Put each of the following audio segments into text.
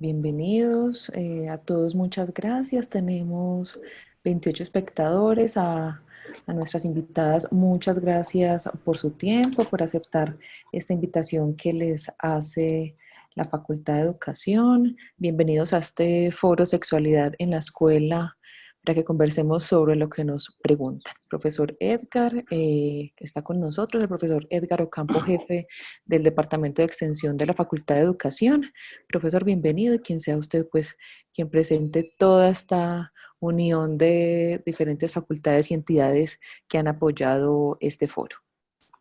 Bienvenidos a todos, muchas gracias. Tenemos 28 espectadores. A nuestras invitadas, muchas gracias por su tiempo, por aceptar esta invitación que les hace la Facultad de Educación. Bienvenidos a este foro Sexualidad en la Escuela para que conversemos sobre lo que nos preguntan. Profesor Edgar está con nosotros, el profesor Edgar Ocampo, jefe del Departamento de Extensión de la Facultad de Educación. Profesor, bienvenido, y quien sea usted, pues, quien presente toda esta unión de diferentes facultades y entidades que han apoyado este foro.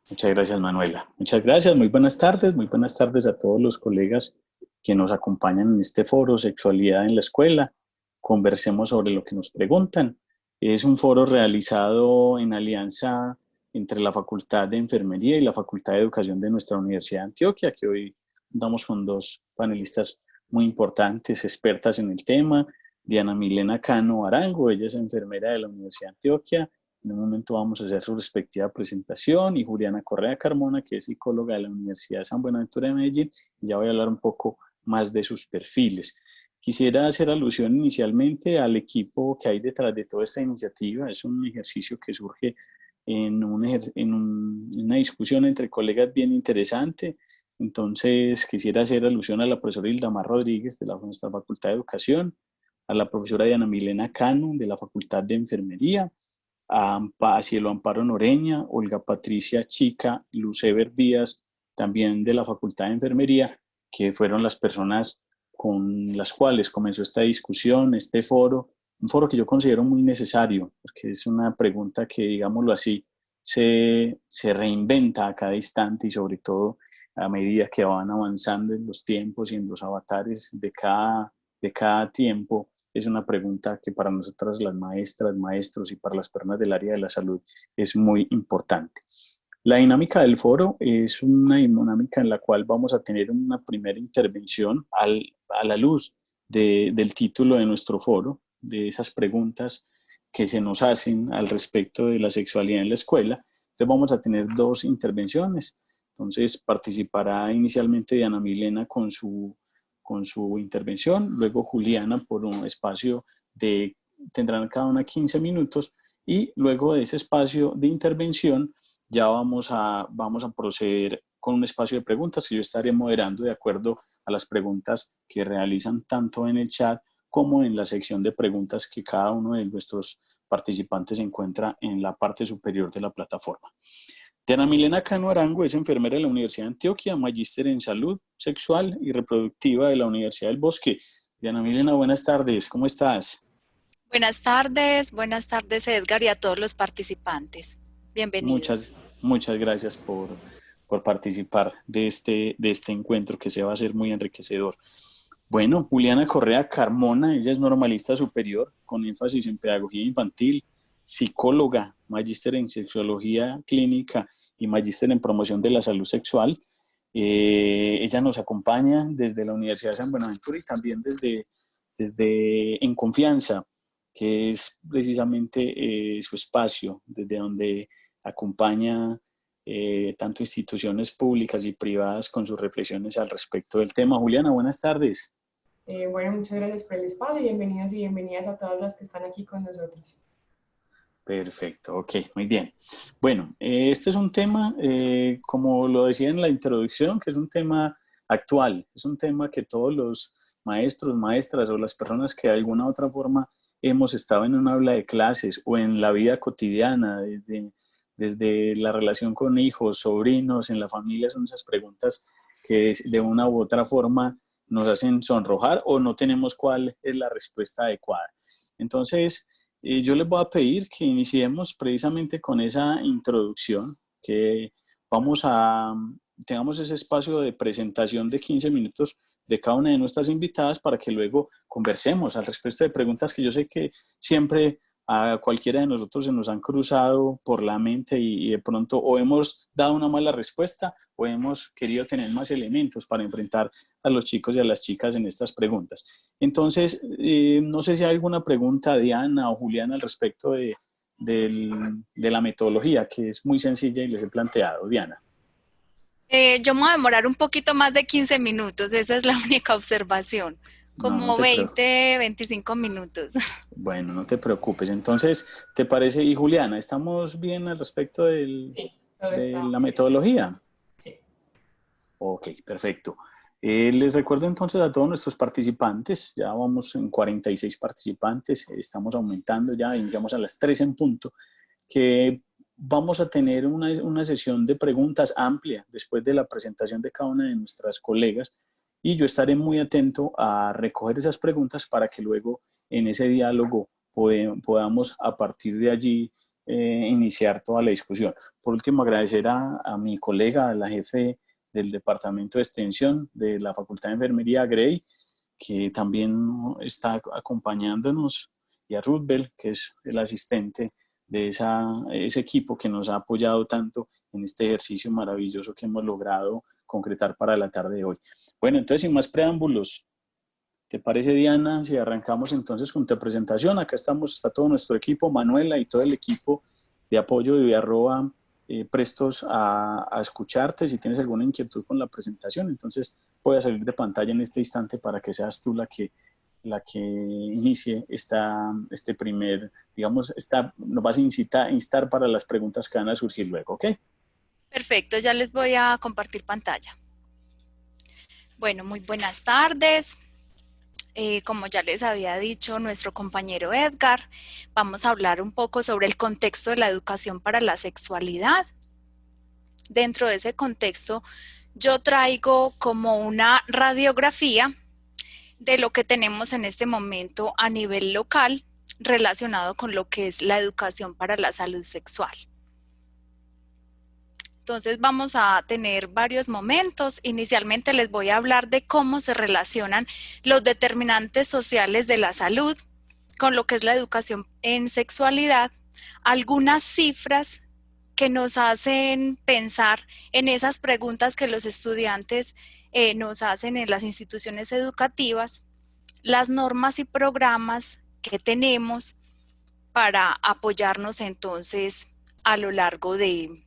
Muchas gracias, Manuela. Muchas gracias. Muy buenas tardes. Muy buenas tardes a todos los colegas que nos acompañan en este foro Sexualidad en la Escuela. Conversemos sobre lo que nos preguntan. Es un foro realizado en alianza entre la Facultad de Enfermería y la Facultad de Educación de nuestra Universidad de Antioquia, que hoy contamos con dos panelistas muy importantes, expertas en el tema. Diana Milena Cano Arango, ella es enfermera de la Universidad de Antioquia. En un momento vamos a hacer su respectiva presentación, y Juliana Correa Carmona, que es psicóloga de la Universidad de San Buenaventura de Medellín, y ya voy a hablar un poco más de sus perfiles. Quisiera hacer alusión inicialmente al equipo que hay detrás de toda esta iniciativa. Es un ejercicio que surge en una discusión entre colegas bien interesante. Entonces quisiera hacer alusión a la profesora Hildamar Rodríguez de nuestra Facultad de Educación, a la profesora Diana Milena Cano de la Facultad de Enfermería, a Cielo Amparo Noreña, Olga Patricia Chica, Lucever Díaz, también de la Facultad de Enfermería, que fueron las personas con las cuales comenzó esta discusión, este foro, un foro que yo considero muy necesario, porque es una pregunta que, digámoslo así, se reinventa a cada instante, y sobre todo a medida que van avanzando en los tiempos y en los avatares de cada tiempo. Es una pregunta que para nosotras, las maestras, maestros, y para las personas del área de la salud es muy importante. La dinámica del foro es una dinámica en la cual vamos a tener una primera intervención a la luz del título de nuestro foro, de esas preguntas que se nos hacen al respecto de la sexualidad en la escuela. Entonces vamos a tener dos intervenciones. Entonces participará inicialmente Diana Milena con su intervención, luego Juliana por un espacio tendrán cada una 15 minutos, y luego de ese espacio de intervención ya vamos a proceder con un espacio de preguntas que yo estaré moderando de acuerdo a las preguntas que realizan tanto en el chat como en la sección de preguntas que cada uno de nuestros participantes encuentra en la parte superior de la plataforma. Diana Milena Cano Arango es enfermera de la Universidad de Antioquia, magíster en salud sexual y reproductiva de la Universidad del Bosque. Diana Milena, buenas tardes, ¿cómo estás? Buenas tardes Edgar, y a todos los participantes. Bienvenidos. Muchas gracias por participar de este encuentro, que se va a hacer muy enriquecedor. Bueno, Juliana Correa Carmona, ella es normalista superior con énfasis en pedagogía infantil, psicóloga, magíster en sexología clínica y magíster en promoción de la salud sexual. Ella nos acompaña desde la Universidad de San Buenaventura, y también desde En Confianza, que es precisamente su espacio, desde donde acompaña tanto instituciones públicas y privadas con sus reflexiones al respecto del tema. Juliana, buenas tardes. Bueno, muchas gracias por el espacio, bienvenidos y bienvenidas a todas las que están aquí con nosotros. Perfecto, ok, muy bien. Bueno, este es un tema, como lo decía en la introducción, que es un tema actual, es un tema que todos los maestros, maestras, o las personas que de alguna u otra forma hemos estado en un aula de clases o en la vida cotidiana, desde la relación con hijos, sobrinos, en la familia, son esas preguntas que de una u otra forma nos hacen sonrojar o no tenemos cuál es la respuesta adecuada. Entonces, yo les voy a pedir que iniciemos precisamente con esa introducción, que tengamos ese espacio de presentación de 15 minutos de cada una de nuestras invitadas, para que luego conversemos al respecto de preguntas que yo sé que siempre a cualquiera de nosotros se nos han cruzado por la mente, y de pronto o hemos dado una mala respuesta o hemos querido tener más elementos para enfrentar a los chicos y a las chicas en estas preguntas. Entonces, no sé si hay alguna pregunta, Diana o Juliana, al respecto de la metodología, que es muy sencilla y les he planteado. Diana. Yo me voy a demorar un poquito más de 15 minutos, esa es la única observación, No, no Como te preocupes. 20, 25 minutos. Bueno, no te preocupes. Entonces, ¿te parece? Y Juliana, ¿estamos bien al respecto Sí, todo de está la muy bien. metodología? Sí. Ok, perfecto. Les recuerdo entonces a todos nuestros participantes, ya vamos en 46 participantes, estamos aumentando ya, llegamos a las 3 en punto, que vamos a tener una sesión de preguntas amplia después de la presentación de cada una de nuestras colegas y yo estaré muy atento a recoger esas preguntas para que luego en ese diálogo podamos a partir de allí iniciar toda la discusión. Por último, agradecer a mi colega, a la jefe del Departamento de Extensión de la Facultad de Enfermería, Grey, que también está acompañándonos, y a Ruthbel, que es el asistente de ese equipo que nos ha apoyado tanto en este ejercicio maravilloso que hemos logrado concretar para la tarde de hoy. Bueno, entonces, sin más preámbulos, ¿te parece, Diana, si arrancamos entonces con tu presentación? Acá está todo nuestro equipo, Manuela y todo el equipo de apoyo de Viarroa, prestos a escucharte si tienes alguna inquietud con la presentación. Entonces voy a salir de pantalla en este instante para que seas tú la que inicie este primer, digamos, nos vas a instar para las preguntas que van a surgir luego, ¿ok? Perfecto, ya les voy a compartir pantalla. Bueno, muy buenas tardes. Como ya les había dicho nuestro compañero Edgar, vamos a hablar un poco sobre el contexto de la educación para la sexualidad. Dentro de ese contexto, yo traigo como una radiografía de lo que tenemos en este momento a nivel local relacionado con lo que es la educación para la salud sexual. Entonces vamos a tener varios momentos. Inicialmente les voy a hablar de cómo se relacionan los determinantes sociales de la salud con lo que es la educación en sexualidad, algunas cifras que nos hacen pensar en esas preguntas que los estudiantes nos hacen en las instituciones educativas, las normas y programas que tenemos para apoyarnos entonces a lo largo de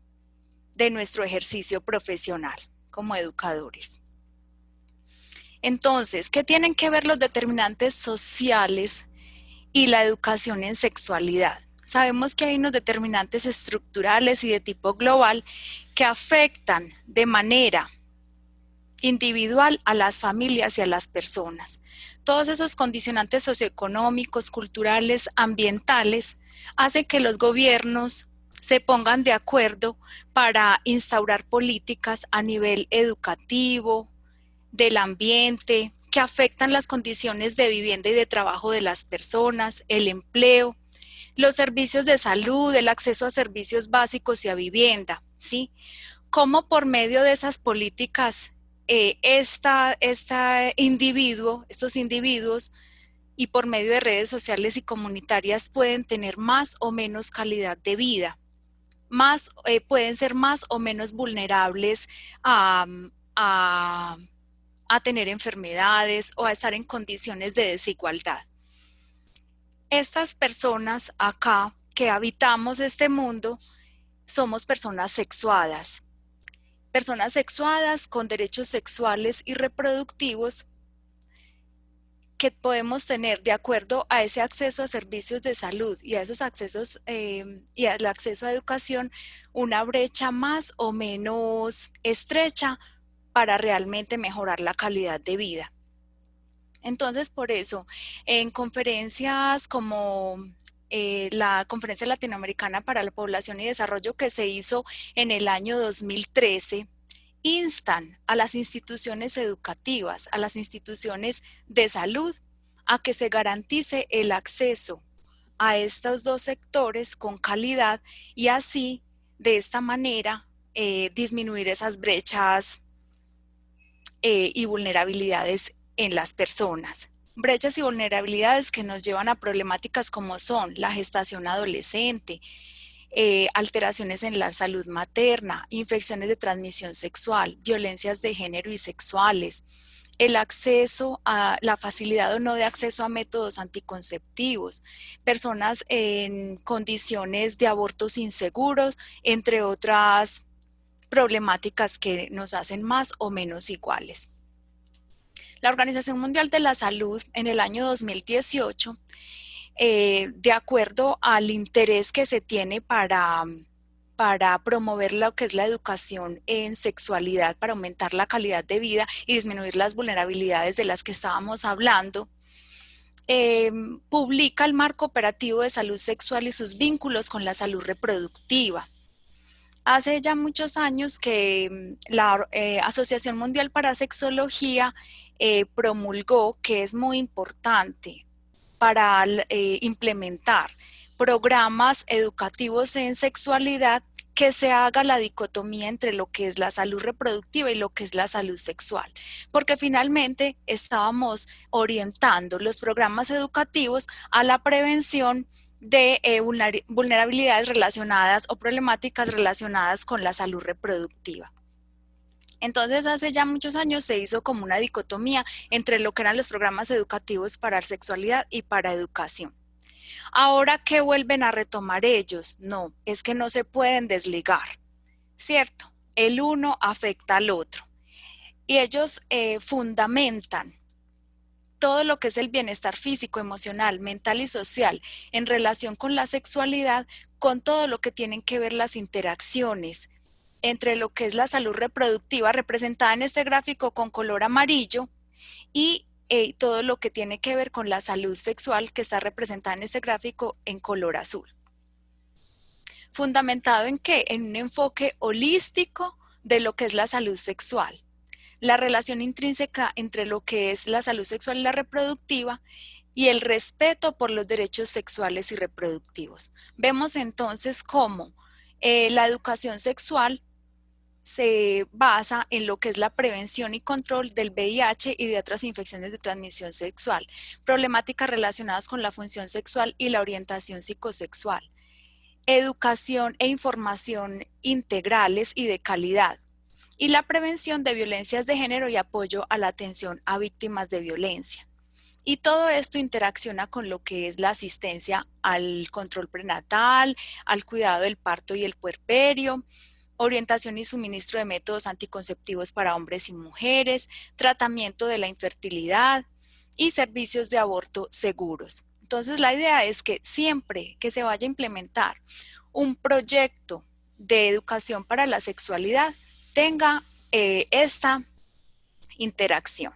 nuestro ejercicio profesional como educadores. Entonces, ¿qué tienen que ver los determinantes sociales y la educación en sexualidad? Sabemos que hay unos determinantes estructurales y de tipo global que afectan de manera individual a las familias y a las personas. Todos esos condicionantes socioeconómicos, culturales, ambientales, hacen que los gobiernos se pongan de acuerdo para instaurar políticas a nivel educativo, del ambiente, que afectan las condiciones de vivienda y de trabajo de las personas, el empleo, los servicios de salud, el acceso a servicios básicos y a vivienda, ¿sí? Cómo por medio de esas políticas estos individuos y por medio de redes sociales y comunitarias pueden tener más o menos calidad de vida, pueden ser más o menos vulnerables a, a, a tener enfermedades o a estar en condiciones de desigualdad. Estas personas acá que habitamos este mundo somos personas sexuadas con derechos sexuales y reproductivos que podemos tener de acuerdo a ese acceso a servicios de salud y a esos accesos y al acceso a educación, una brecha más o menos estrecha para realmente mejorar la calidad de vida. Entonces, por eso, en conferencias como la Conferencia Latinoamericana para la Población y Desarrollo que se hizo en el año 2013, instan a las instituciones educativas, a las instituciones de salud, a que se garantice el acceso a estos dos sectores con calidad y así, de esta manera, disminuir esas brechas y vulnerabilidades en las personas. Brechas y vulnerabilidades que nos llevan a problemáticas como son la gestación adolescente, alteraciones en la salud materna, infecciones de transmisión sexual, violencias de género y sexuales, el acceso a la facilidad o no de acceso a métodos anticonceptivos, personas en condiciones de abortos inseguros, entre otras problemáticas que nos hacen más o menos iguales. La Organización Mundial de la Salud en el año 2018, de acuerdo al interés que se tiene para promover lo que es la educación en sexualidad, para aumentar la calidad de vida y disminuir las vulnerabilidades de las que estábamos hablando, publica el Marco Operativo de Salud Sexual y sus vínculos con la salud reproductiva. Hace ya muchos años que la Asociación Mundial para Sexología promulgó que es muy importante para implementar programas educativos en sexualidad que se haga la dicotomía entre lo que es la salud reproductiva y lo que es la salud sexual, porque finalmente estábamos orientando los programas educativos a la prevención de vulnerabilidades relacionadas o problemáticas relacionadas con la salud reproductiva. Entonces, hace ya muchos años se hizo como una dicotomía entre lo que eran los programas educativos para sexualidad y para educación. Ahora, ¿qué vuelven a retomar ellos? No, es que no se pueden desligar, ¿cierto? El uno afecta al otro. Y ellos fundamentan todo lo que es el bienestar físico, emocional, mental y social en relación con la sexualidad, con todo lo que tienen que ver las interacciones entre lo que es la salud reproductiva, representada en este gráfico con color amarillo, y todo lo que tiene que ver con la salud sexual, que está representada en este gráfico en color azul. ¿Fundamentado en qué? En un enfoque holístico de lo que es la salud sexual, la relación intrínseca entre lo que es la salud sexual y la reproductiva, y el respeto por los derechos sexuales y reproductivos. Vemos entonces cómo la educación sexual se basa en lo que es la prevención y control del VIH y de otras infecciones de transmisión sexual, problemáticas relacionadas con la función sexual y la orientación psicosexual, educación e información integrales y de calidad, y la prevención de violencias de género y apoyo a la atención a víctimas de violencia. Y todo esto interacciona con lo que es la asistencia al control prenatal, al cuidado del parto y el puerperio, orientación y suministro de métodos anticonceptivos para hombres y mujeres, tratamiento de la infertilidad y servicios de aborto seguros. Entonces, la idea es que siempre que se vaya a implementar un proyecto de educación para la sexualidad, tenga esta interacción.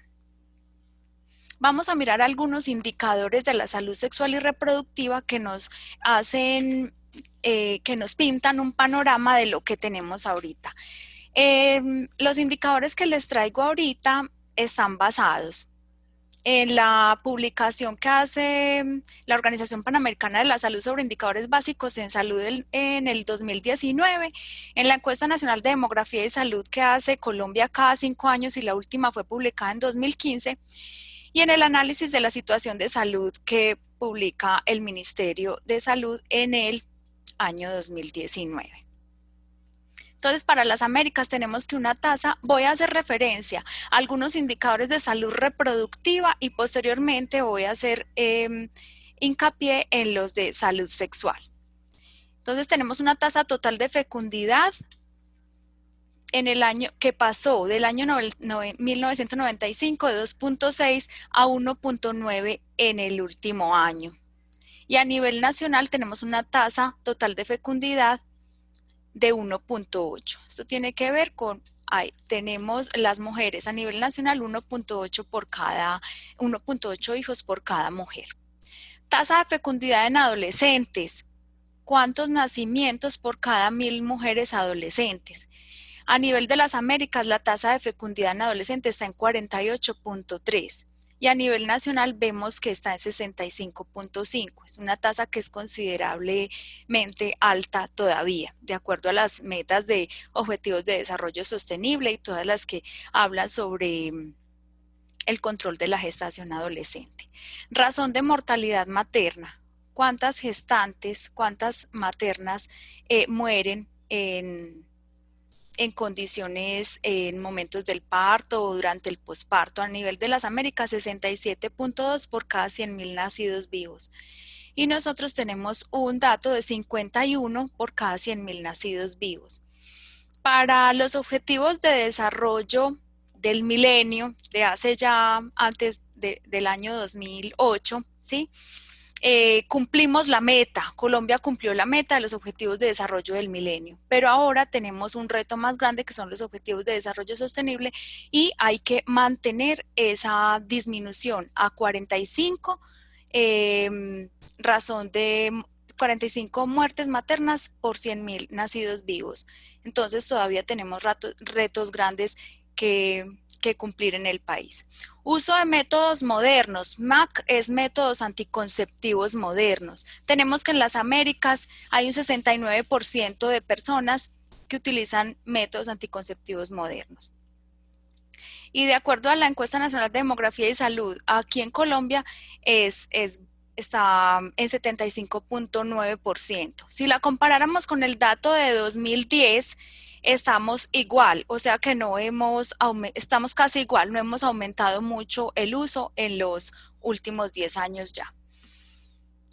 Vamos a mirar algunos indicadores de la salud sexual y reproductiva que nos hacen que nos pintan un panorama de lo que tenemos ahorita. Los indicadores que les traigo ahorita están basados en la publicación que hace la Organización Panamericana de la Salud sobre indicadores básicos en salud en el 2019, en la encuesta nacional de demografía y salud que hace Colombia cada 5 años y la última fue publicada en 2015, y en el análisis de la situación de salud que publica el Ministerio de Salud en el año 2019. Entonces, para las Américas tenemos que una tasa, voy a hacer referencia a algunos indicadores de salud reproductiva y posteriormente voy a hacer hincapié en los de salud sexual. Entonces, tenemos una tasa total de fecundidad en el año que pasó del año 1995 de 2.6 a 1.9 en el último año. Y a nivel nacional tenemos una tasa total de fecundidad de 1.8. Esto tiene que ver con, tenemos las mujeres a nivel nacional 1.8 hijos por cada mujer. Tasa de fecundidad en adolescentes. ¿Cuántos nacimientos por cada 1000 mujeres adolescentes? A nivel de las Américas, la tasa de fecundidad en adolescentes está en 48.3. Y a nivel nacional vemos que está en 65.5. Es una tasa que es considerablemente alta todavía, de acuerdo a las metas de objetivos de desarrollo sostenible y todas las que hablan sobre el control de la gestación adolescente. Razón de mortalidad materna. ¿Cuántas gestantes, cuántas maternas mueren en condiciones, en momentos del parto o durante el posparto? A nivel de las Américas, 67.2 por cada 100.000 nacidos vivos. Y nosotros tenemos un dato de 51 por cada 100.000 nacidos vivos. Para los objetivos de desarrollo del milenio, de hace ya antes del año 2008, ¿sí? Cumplimos la meta, Colombia cumplió la meta de los objetivos de desarrollo del milenio, pero ahora tenemos un reto más grande que son los objetivos de desarrollo sostenible y hay que mantener esa disminución a 45, razón de 45 muertes maternas por 100.000 nacidos vivos. Entonces todavía tenemos retos grandes que cumplir en el país. Uso de métodos modernos. MAC es métodos anticonceptivos modernos. Tenemos que en las Américas hay un 69% de personas que utilizan métodos anticonceptivos modernos. Y de acuerdo a la Encuesta Nacional de Demografía y Salud, aquí en Colombia está en 75.9%. Si la comparáramos con el dato de 2010, estamos igual, o sea que estamos casi igual, no hemos aumentado mucho el uso en los últimos 10 años ya.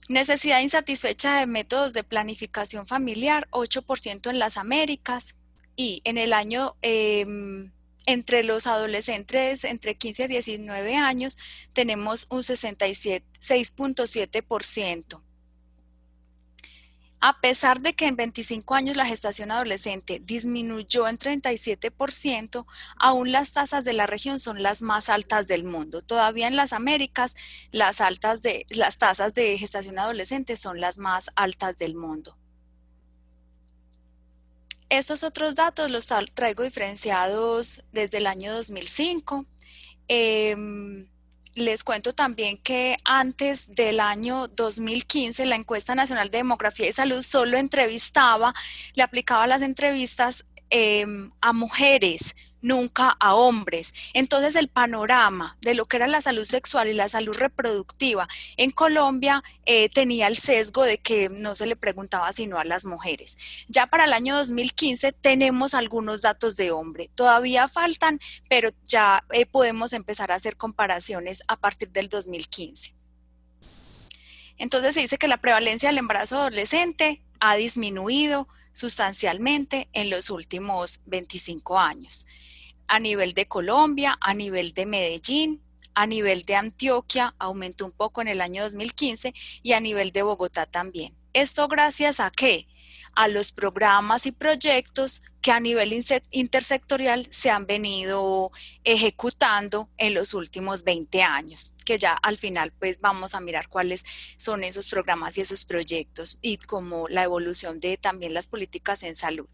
Necesidad insatisfecha de métodos de planificación familiar, 8% en las Américas, y en el año entre los adolescentes entre 15 y 19 años tenemos un 6.7%. A pesar de que en 25 años la gestación adolescente disminuyó en 37%, aún las tasas de la región son las más altas del mundo. Todavía en las Américas las tasas de gestación adolescente son las más altas del mundo. Estos otros datos los traigo diferenciados desde el año 2005. Les cuento también que antes del año 2015 la Encuesta Nacional de Demografía y Salud solo le aplicaba las entrevistas a mujeres, nunca a hombres. Entonces el panorama de lo que era la salud sexual y la salud reproductiva en Colombia tenía el sesgo de que no se le preguntaba sino a las mujeres. Ya para el año 2015 tenemos algunos datos de hombre, todavía faltan, pero ya podemos empezar a hacer comparaciones a partir del 2015. Entonces se dice que la prevalencia del embarazo adolescente ha disminuido sustancialmente en los últimos 25 años. A nivel de Colombia, a nivel de Medellín, a nivel de Antioquia aumentó un poco en el año 2015 y a nivel de Bogotá también. ¿Esto gracias a qué? A los programas y proyectos que a nivel intersectorial se han venido ejecutando en los últimos 20 años, que ya al final pues vamos a mirar cuáles son esos programas y esos proyectos y como la evolución de también las políticas en salud.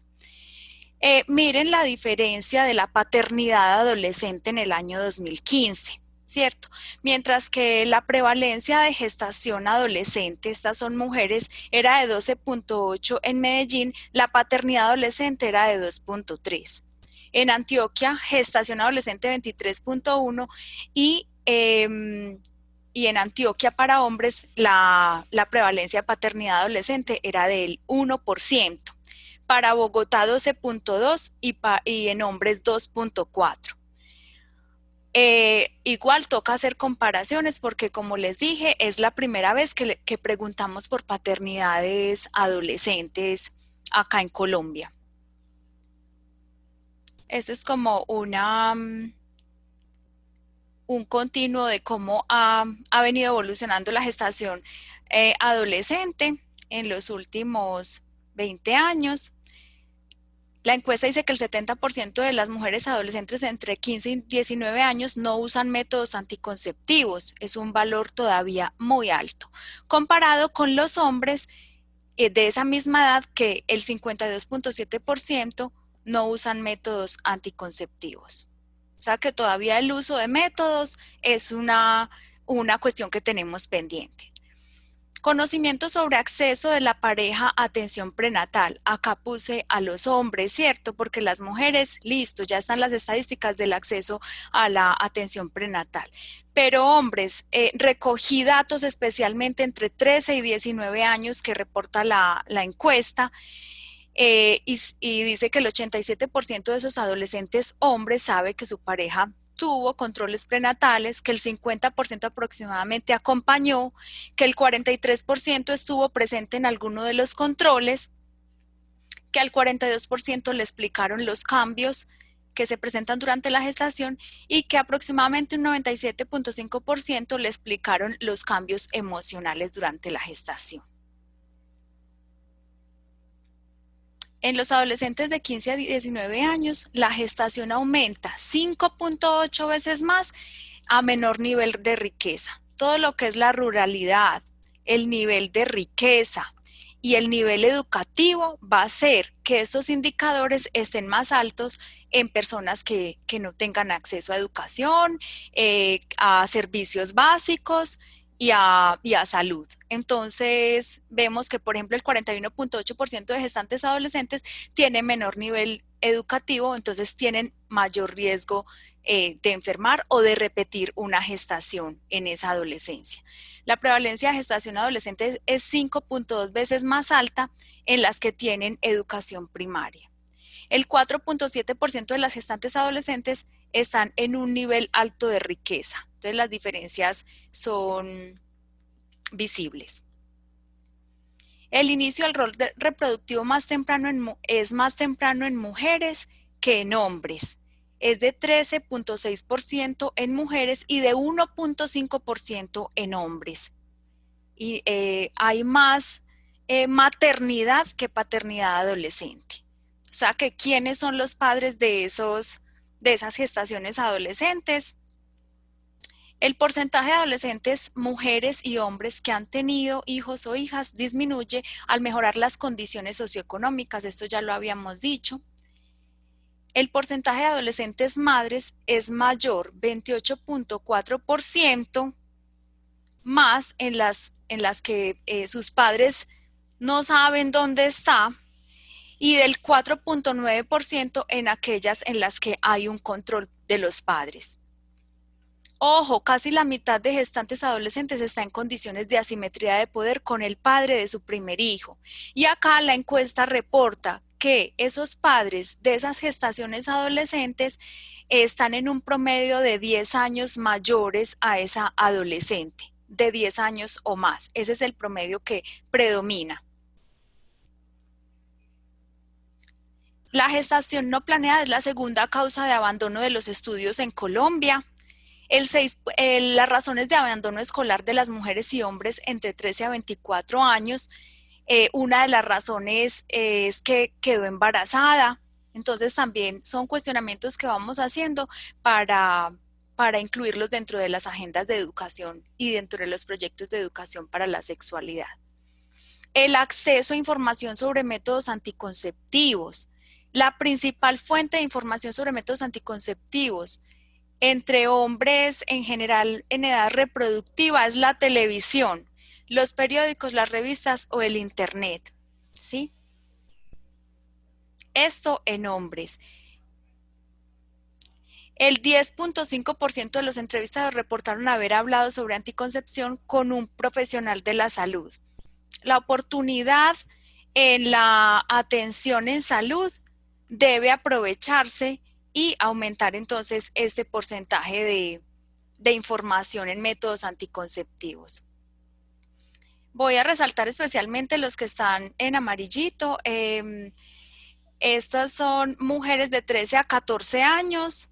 Miren la diferencia de la paternidad adolescente en el año 2015, ¿cierto? Mientras que la prevalencia de gestación adolescente, estas son mujeres, era de 12.8 en Medellín, la paternidad adolescente era de 2.3. En Antioquia, gestación adolescente 23.1 y en Antioquia para hombres la prevalencia de paternidad adolescente era del 1%. Para Bogotá 12.2 y en hombres 2.4. Igual toca hacer comparaciones porque como les dije es la primera vez que preguntamos por paternidades adolescentes acá en Colombia. Este es como un continuo de cómo ha venido evolucionando la gestación adolescente en los últimos 20 años. La encuesta dice que el 70% de las mujeres adolescentes entre 15 y 19 años no usan métodos anticonceptivos. Es un valor todavía muy alto, comparado con los hombres de esa misma edad que el 52.7% no usan métodos anticonceptivos. O sea que todavía el uso de métodos es una cuestión que tenemos pendiente. Conocimiento sobre acceso de la pareja a atención prenatal. Acá puse a los hombres, ¿cierto? Porque las mujeres, listo, ya están las estadísticas del acceso a la atención prenatal. Pero hombres, recogí datos especialmente entre 13 y 19 años que reporta la encuesta. Y dice que el 87% de esos adolescentes hombres sabe que su pareja tuvo controles prenatales, que el 50% aproximadamente acompañó, que el 43% estuvo presente en alguno de los controles, que al 42% le explicaron los cambios que se presentan durante la gestación y que aproximadamente un 97.5% le explicaron los cambios emocionales durante la gestación. En los adolescentes de 15 a 19 años, la gestación aumenta 5.8 veces más a menor nivel de riqueza. Todo lo que es la ruralidad, el nivel de riqueza y el nivel educativo va a hacer que estos indicadores estén más altos en personas que no tengan acceso a educación, a servicios básicos y a salud. Entonces, vemos que, por ejemplo, el 41.8% de gestantes adolescentes tiene menor nivel educativo, entonces tienen mayor riesgo de enfermar o de repetir una gestación en esa adolescencia. La prevalencia de gestación adolescente es 5.2 veces más alta en las que tienen educación primaria. El 4.7% de las gestantes adolescentes están en un nivel alto de riqueza. Entonces las diferencias son visibles. El inicio del rol reproductivo es más temprano en mujeres que en hombres. Es de 13.6% en mujeres y de 1.5% en hombres. Y hay más maternidad que paternidad adolescente. O sea que ¿quiénes son los padres de esas gestaciones adolescentes? El porcentaje de adolescentes, mujeres y hombres que han tenido hijos o hijas disminuye al mejorar las condiciones socioeconómicas, esto ya lo habíamos dicho. El porcentaje de adolescentes madres es mayor, 28.4%, más en las que sus padres no saben dónde está, y del 4.9% en aquellas en las que hay un control de los padres. Ojo, casi la mitad de gestantes adolescentes está en condiciones de asimetría de poder con el padre de su primer hijo. Y acá la encuesta reporta que esos padres de esas gestaciones adolescentes están en un promedio de 10 años mayores a esa adolescente, de 10 años o más. Ese es el promedio que predomina. La gestación no planeada es la segunda causa de abandono de los estudios en Colombia. Las razones de abandono escolar de las mujeres y hombres entre 13 a 24 años, una de las razones es que quedó embarazada. Entonces también son cuestionamientos que vamos haciendo para incluirlos dentro de las agendas de educación y dentro de los proyectos de educación para la sexualidad. El acceso a información sobre métodos anticonceptivos. La principal fuente de información sobre métodos anticonceptivos entre hombres en general en edad reproductiva es la televisión, los periódicos, las revistas o el internet, ¿sí? Esto en hombres. El 10.5% de los entrevistados reportaron haber hablado sobre anticoncepción con un profesional de la salud. La oportunidad en la atención en salud debe aprovecharse y aumentar entonces este porcentaje de información en métodos anticonceptivos. Voy a resaltar especialmente los que están en amarillito. Estas son mujeres de 13 a 14 años,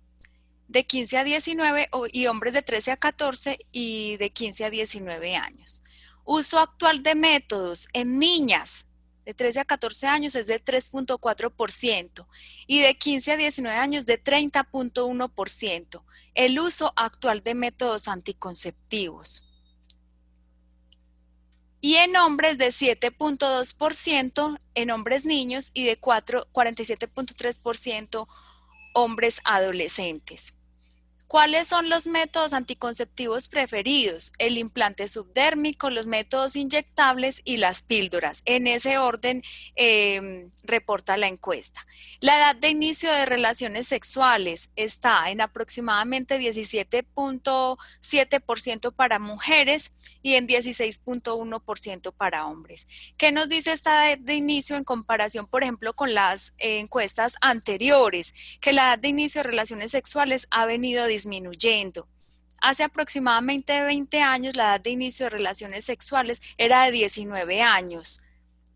de 15 a 19 y hombres de 13 a 14 y de 15 a 19 años. Uso actual de métodos en niñas de 13 a 14 años es de 3.4% y de 15 a 19 años de 30.1%. El uso actual de métodos anticonceptivos. Y en hombres de 7.2% en hombres niños y de 47.3% hombres adolescentes. ¿Cuáles son los métodos anticonceptivos preferidos? El implante subdérmico, los métodos inyectables y las píldoras. En ese orden reporta la encuesta. La edad de inicio de relaciones sexuales está en aproximadamente 17.7% para mujeres y en 16.1% para hombres. ¿Qué nos dice esta edad de inicio en comparación, por ejemplo, con las encuestas anteriores? Que la edad de inicio de relaciones sexuales ha venido disminuyendo. Hace aproximadamente 20 años la edad de inicio de relaciones sexuales era de 19 años,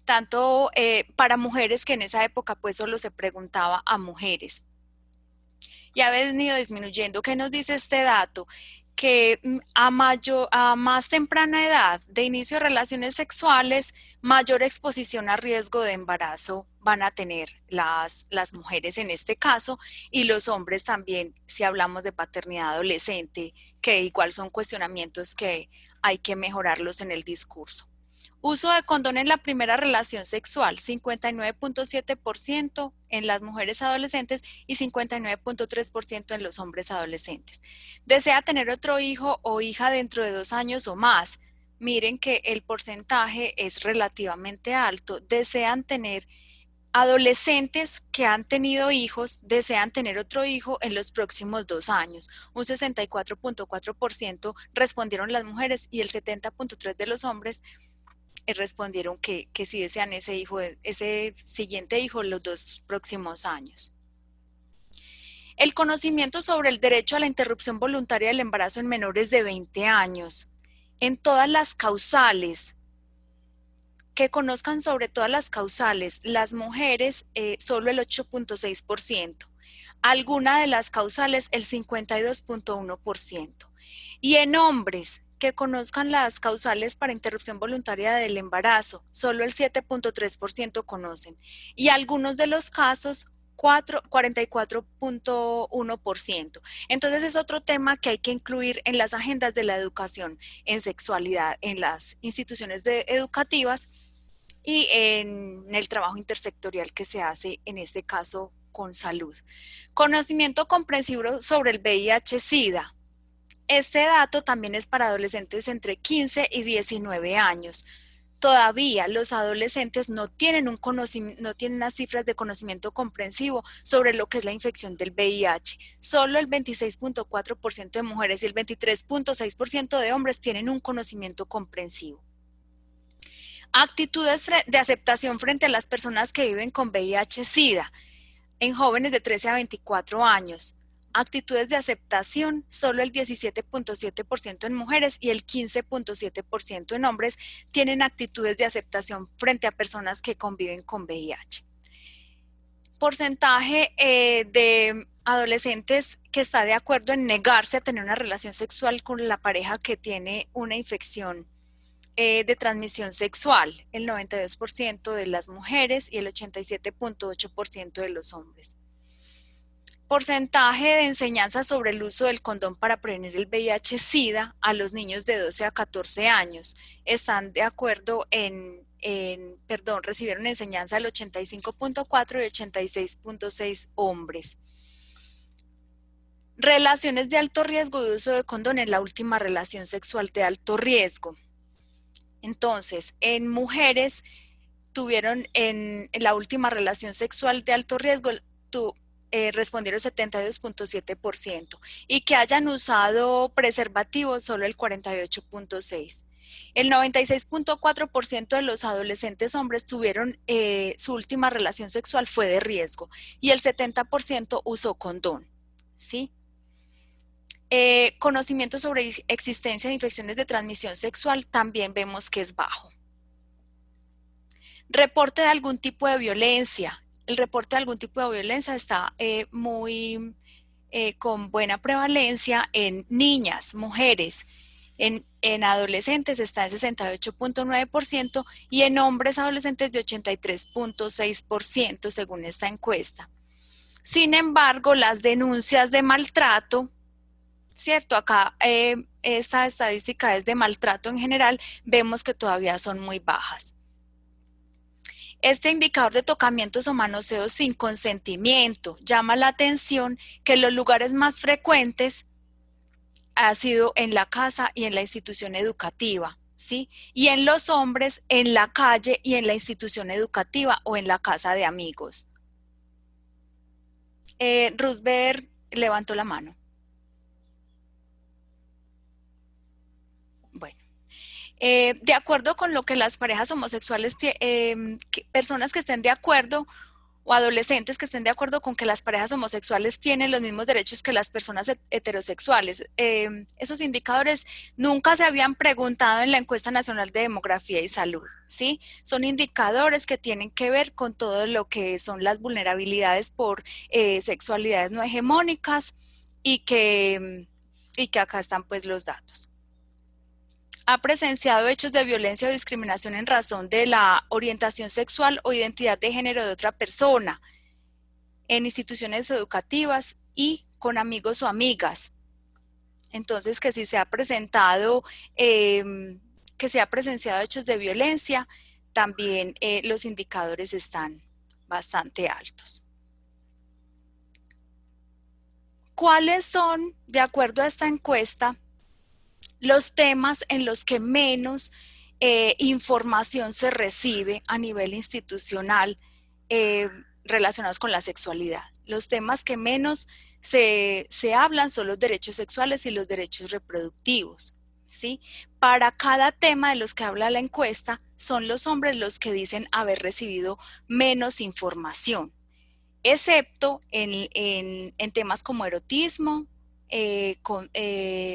tanto para mujeres, que en esa época pues solo se preguntaba a mujeres. y ha venido disminuyendo. ¿Qué nos dice este dato? Que a más temprana edad de inicio de relaciones sexuales, mayor exposición a riesgo de embarazo van a tener las mujeres en este caso, y los hombres también, si hablamos de paternidad adolescente, que igual son cuestionamientos que hay que mejorarlos en el discurso. Uso de condón en la primera relación sexual, 59.7% en las mujeres adolescentes y 59.3% en los hombres adolescentes. ¿Desea tener otro hijo o hija dentro de 2 años o más? Miren que el porcentaje es relativamente alto. Desean tener adolescentes que han tenido hijos, desean tener otro hijo en los próximos 2 años. Un 64.4% respondieron las mujeres y el 70.3% de los hombres respondieron que sí desean ese siguiente hijo en los 2 próximos años. El conocimiento sobre el derecho a la interrupción voluntaria del embarazo en menores de 20 años. En todas las causales, que conozcan sobre todas las causales, las mujeres solo el 8.6%, alguna de las causales el 52.1%, y en hombres que conozcan las causales para interrupción voluntaria del embarazo, solo el 7.3% conocen, y algunos de los casos 44.1%. Entonces es otro tema que hay que incluir en las agendas de la educación en sexualidad, en las instituciones educativas y en el trabajo intersectorial que se hace en este caso con salud. Conocimiento comprensivo sobre el VIH-Sida. Este dato también es para adolescentes entre 15 y 19 años. Todavía los adolescentes no tienen unas cifras de conocimiento comprensivo sobre lo que es la infección del VIH. Solo el 26.4% de mujeres y el 23.6% de hombres tienen un conocimiento comprensivo. Actitudes de aceptación frente a las personas que viven con VIH-Sida en jóvenes de 13 a 24 años. Actitudes de aceptación, solo el 17.7% en mujeres y el 15.7% en hombres tienen actitudes de aceptación frente a personas que conviven con VIH. Porcentaje de adolescentes que está de acuerdo en negarse a tener una relación sexual con la pareja que tiene una infección de transmisión sexual, el 92% de las mujeres y el 87.8% de los hombres. Porcentaje de enseñanza sobre el uso del condón para prevenir el VIH-Sida a los niños de 12 a 14 años. Están de acuerdo recibieron enseñanza el 85.4 y 86.6 hombres. Relaciones de alto riesgo de uso de condón en la última relación sexual de alto riesgo. Entonces, en mujeres tuvieron en la última relación sexual de alto riesgo, respondieron 72.7%, y que hayan usado preservativos solo el 48.6%. El 96.4% de los adolescentes hombres tuvieron su última relación sexual fue de riesgo y el 70% usó condón, ¿sí? Conocimiento sobre existencia de infecciones de transmisión sexual también vemos que es bajo. Reporte de algún tipo de violencia. El reporte de algún tipo de violencia está con buena prevalencia en niñas, mujeres. En adolescentes está en 68.9% y en hombres adolescentes de 83.6% según esta encuesta. Sin embargo, las denuncias de maltrato, ¿cierto? Acá esta estadística es de maltrato en general, vemos que todavía son muy bajas. Este indicador de tocamientos o manoseos sin consentimiento llama la atención que los lugares más frecuentes ha sido en la casa y en la institución educativa, ¿sí? Y en los hombres, en la calle y en la institución educativa o en la casa de amigos. Roosevelt levantó la mano. Bueno. De acuerdo con lo que las parejas homosexuales, personas que estén de acuerdo, o adolescentes que estén de acuerdo con que las parejas homosexuales tienen los mismos derechos que las personas heterosexuales. Esos indicadores nunca se habían preguntado en la Encuesta Nacional de Demografía y Salud, ¿sí? Son indicadores que tienen que ver con todo lo que son las vulnerabilidades por sexualidades no hegemónicas y que acá están pues los datos. Ha presenciado hechos de violencia o discriminación en razón de la orientación sexual o identidad de género de otra persona en instituciones educativas y con amigos o amigas. Entonces, que si se ha presentado, que se ha presenciado hechos de violencia, también los indicadores están bastante altos. ¿Cuáles son, de acuerdo a esta encuesta, los temas en los que menos información se recibe a nivel institucional relacionados con la sexualidad? Los temas que menos se hablan son los derechos sexuales y los derechos reproductivos, ¿sí? Para cada tema de los que habla la encuesta, son los hombres los que dicen haber recibido menos información, excepto en temas como erotismo,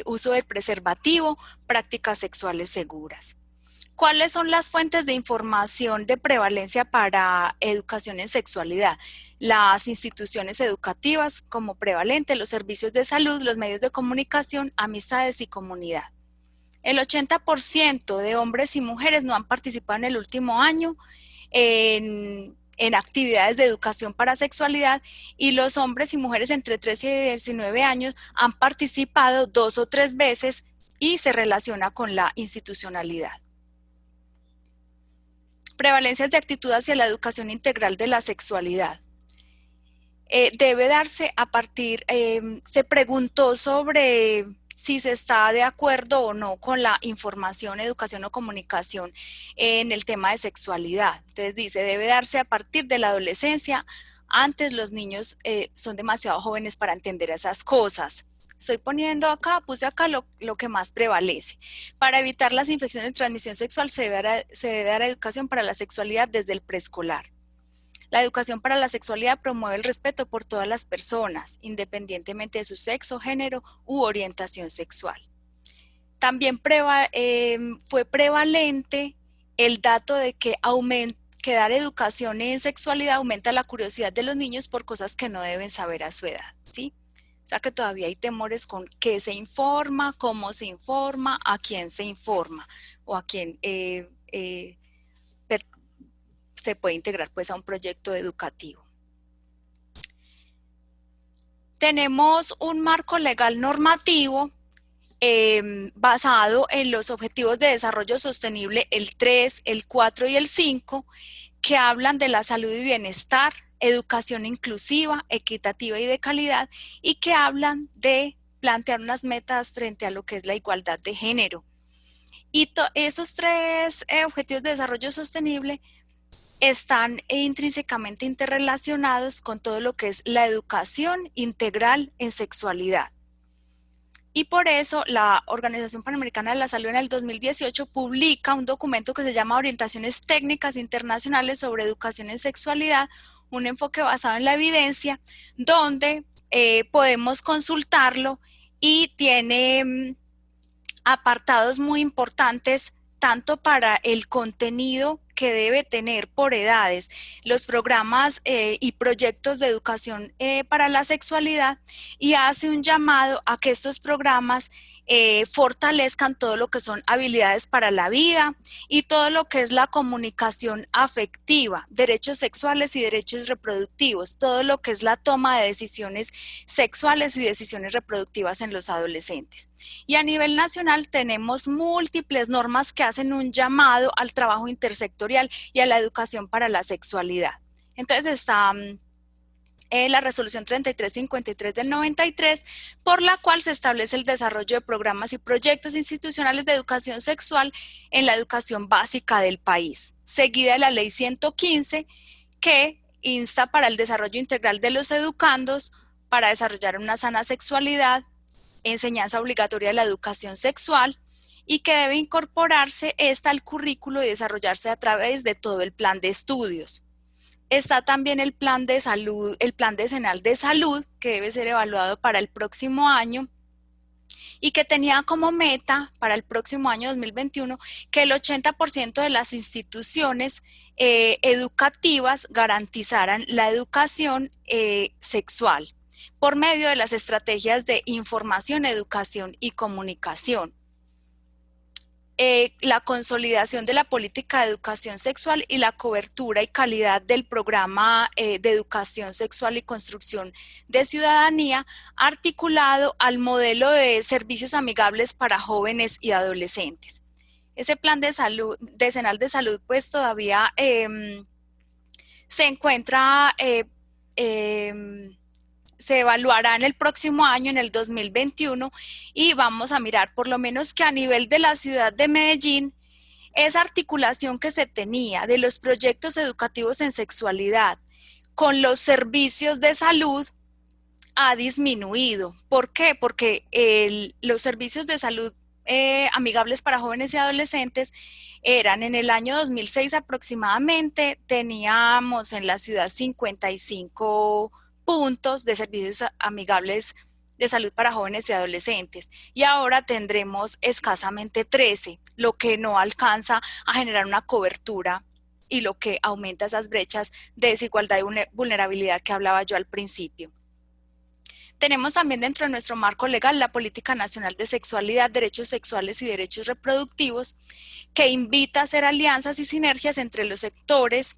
uso del preservativo, prácticas sexuales seguras. ¿Cuáles son las fuentes de información de prevalencia para educación en sexualidad? Las instituciones educativas como prevalente, los servicios de salud, los medios de comunicación, amistades y comunidad. El 80% de hombres y mujeres no han participado en el último año en actividades de educación para sexualidad, y los hombres y mujeres entre 13 y 19 años han participado 2 o 3 veces y se relaciona con la institucionalidad. Prevalencias de actitud hacia la educación integral de la sexualidad. Debe darse a partir, se preguntó sobre si se está de acuerdo o no con la información, educación o comunicación en el tema de sexualidad. Entonces dice, debe darse a partir de la adolescencia. Antes los niños son demasiado jóvenes para entender esas cosas. Estoy poniendo acá, puse acá lo que más prevalece. Para evitar las infecciones de transmisión sexual se debe dar educación para la sexualidad desde el preescolar. La educación para la sexualidad promueve el respeto por todas las personas, independientemente de su sexo, género u orientación sexual. También fue prevalente el dato de que dar educación en sexualidad aumenta la curiosidad de los niños por cosas que no deben saber a su edad, ¿sí? O sea que todavía hay temores con qué se informa, cómo se informa, a quién se informa o a quién se puede integrar pues a un proyecto educativo. Tenemos un marco legal normativo basado en los Objetivos de Desarrollo Sostenible, el 3, el 4 y el 5, que hablan de la salud y bienestar, educación inclusiva, equitativa y de calidad, y que hablan de plantear unas metas frente a lo que es la igualdad de género. Y esos 3 Objetivos de Desarrollo Sostenible están intrínsecamente interrelacionados con todo lo que es la educación integral en sexualidad. Y por eso la Organización Panamericana de la Salud en el 2018 publica un documento que se llama Orientaciones Técnicas Internacionales sobre Educación en Sexualidad, un enfoque basado en la evidencia, donde podemos consultarlo y tiene apartados muy importantes tanto para el contenido que debe tener por edades los programas y proyectos de educación para la sexualidad, y hace un llamado a que estos programas fortalezcan todo lo que son habilidades para la vida y todo lo que es la comunicación afectiva, derechos sexuales y derechos reproductivos, todo lo que es la toma de decisiones sexuales y decisiones reproductivas en los adolescentes. Y a nivel nacional tenemos múltiples normas que hacen un llamado al trabajo intersectorial y a la educación para la sexualidad. Entonces está la resolución 3353 del 93, por la cual se establece el desarrollo de programas y proyectos institucionales de educación sexual en la educación básica del país, seguida de la ley 115, que insta para el desarrollo integral de los educandos para desarrollar una sana sexualidad, enseñanza obligatoria de la educación sexual, y que debe incorporarse esta al currículo y desarrollarse a través de todo el plan de estudios. Está también el plan de salud, el plan decenal de salud, que debe ser evaluado para el próximo año y que tenía como meta para el próximo año 2021 que el 80% de las instituciones educativas garantizaran la educación sexual por medio de las estrategias de información, educación y comunicación. La consolidación de la política de educación sexual y la cobertura y calidad del programa de educación sexual y construcción de ciudadanía articulado al modelo de servicios amigables para jóvenes y adolescentes. Ese plan de salud, decenal de salud, pues todavía se encuentra se evaluará en el próximo año, en el 2021, y vamos a mirar por lo menos que a nivel de la ciudad de Medellín, esa articulación que se tenía de los proyectos educativos en sexualidad con los servicios de salud ha disminuido. ¿Por qué? Porque los servicios de salud amigables para jóvenes y adolescentes eran en el año 2006 aproximadamente, teníamos en la ciudad 55 puntos de servicios amigables de salud para jóvenes y adolescentes y ahora tendremos escasamente 13, lo que no alcanza a generar una cobertura y lo que aumenta esas brechas de desigualdad y vulnerabilidad que hablaba yo al principio. Tenemos también dentro de nuestro marco legal la Política Nacional de Sexualidad, Derechos Sexuales y Derechos Reproductivos, que invita a hacer alianzas y sinergias entre los sectores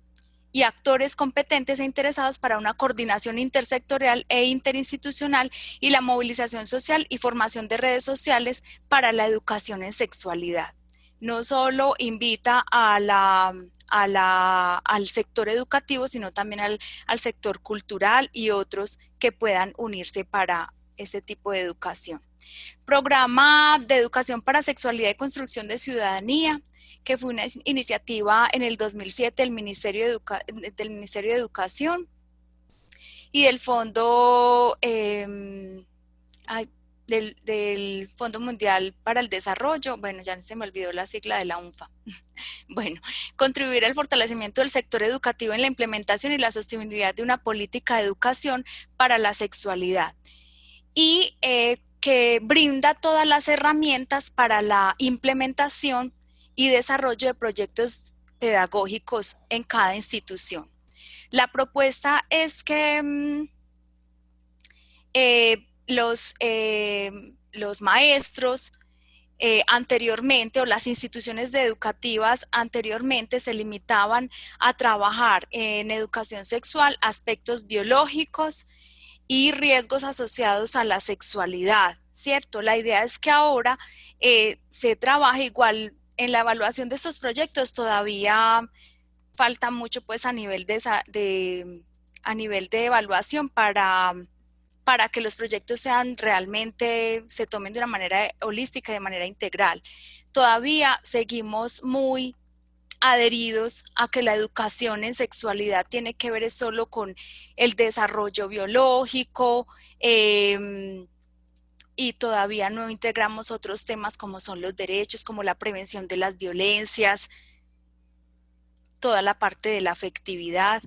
y actores competentes e interesados para una coordinación intersectorial e interinstitucional y la movilización social y formación de redes sociales para la educación en sexualidad. No solo invita al sector educativo, sino también al sector cultural y otros que puedan unirse para este tipo de educación. Programa de educación para sexualidad y construcción de ciudadanía, que fue una iniciativa en el 2007 del Ministerio de Educación y del Fondo del Fondo Mundial para el Desarrollo, bueno, ya se me olvidó la sigla de la UNFA. Bueno, contribuir al fortalecimiento del sector educativo en la implementación y la sostenibilidad de una política de educación para la sexualidad y que brinda todas las herramientas para la implementación y desarrollo de proyectos pedagógicos en cada institución. La propuesta es que los maestros anteriormente o las instituciones educativas anteriormente se limitaban a trabajar en educación sexual aspectos biológicos y riesgos asociados a la sexualidad, ¿cierto? La idea es que ahora se trabaje igual en la evaluación de estos proyectos, todavía falta mucho pues a nivel de evaluación para que los proyectos sean realmente, se tomen de una manera holística, de manera integral. Todavía seguimos muy adheridos a que la educación en sexualidad tiene que ver solo con el desarrollo biológico y todavía no integramos otros temas como son los derechos, como la prevención de las violencias, toda la parte de la afectividad.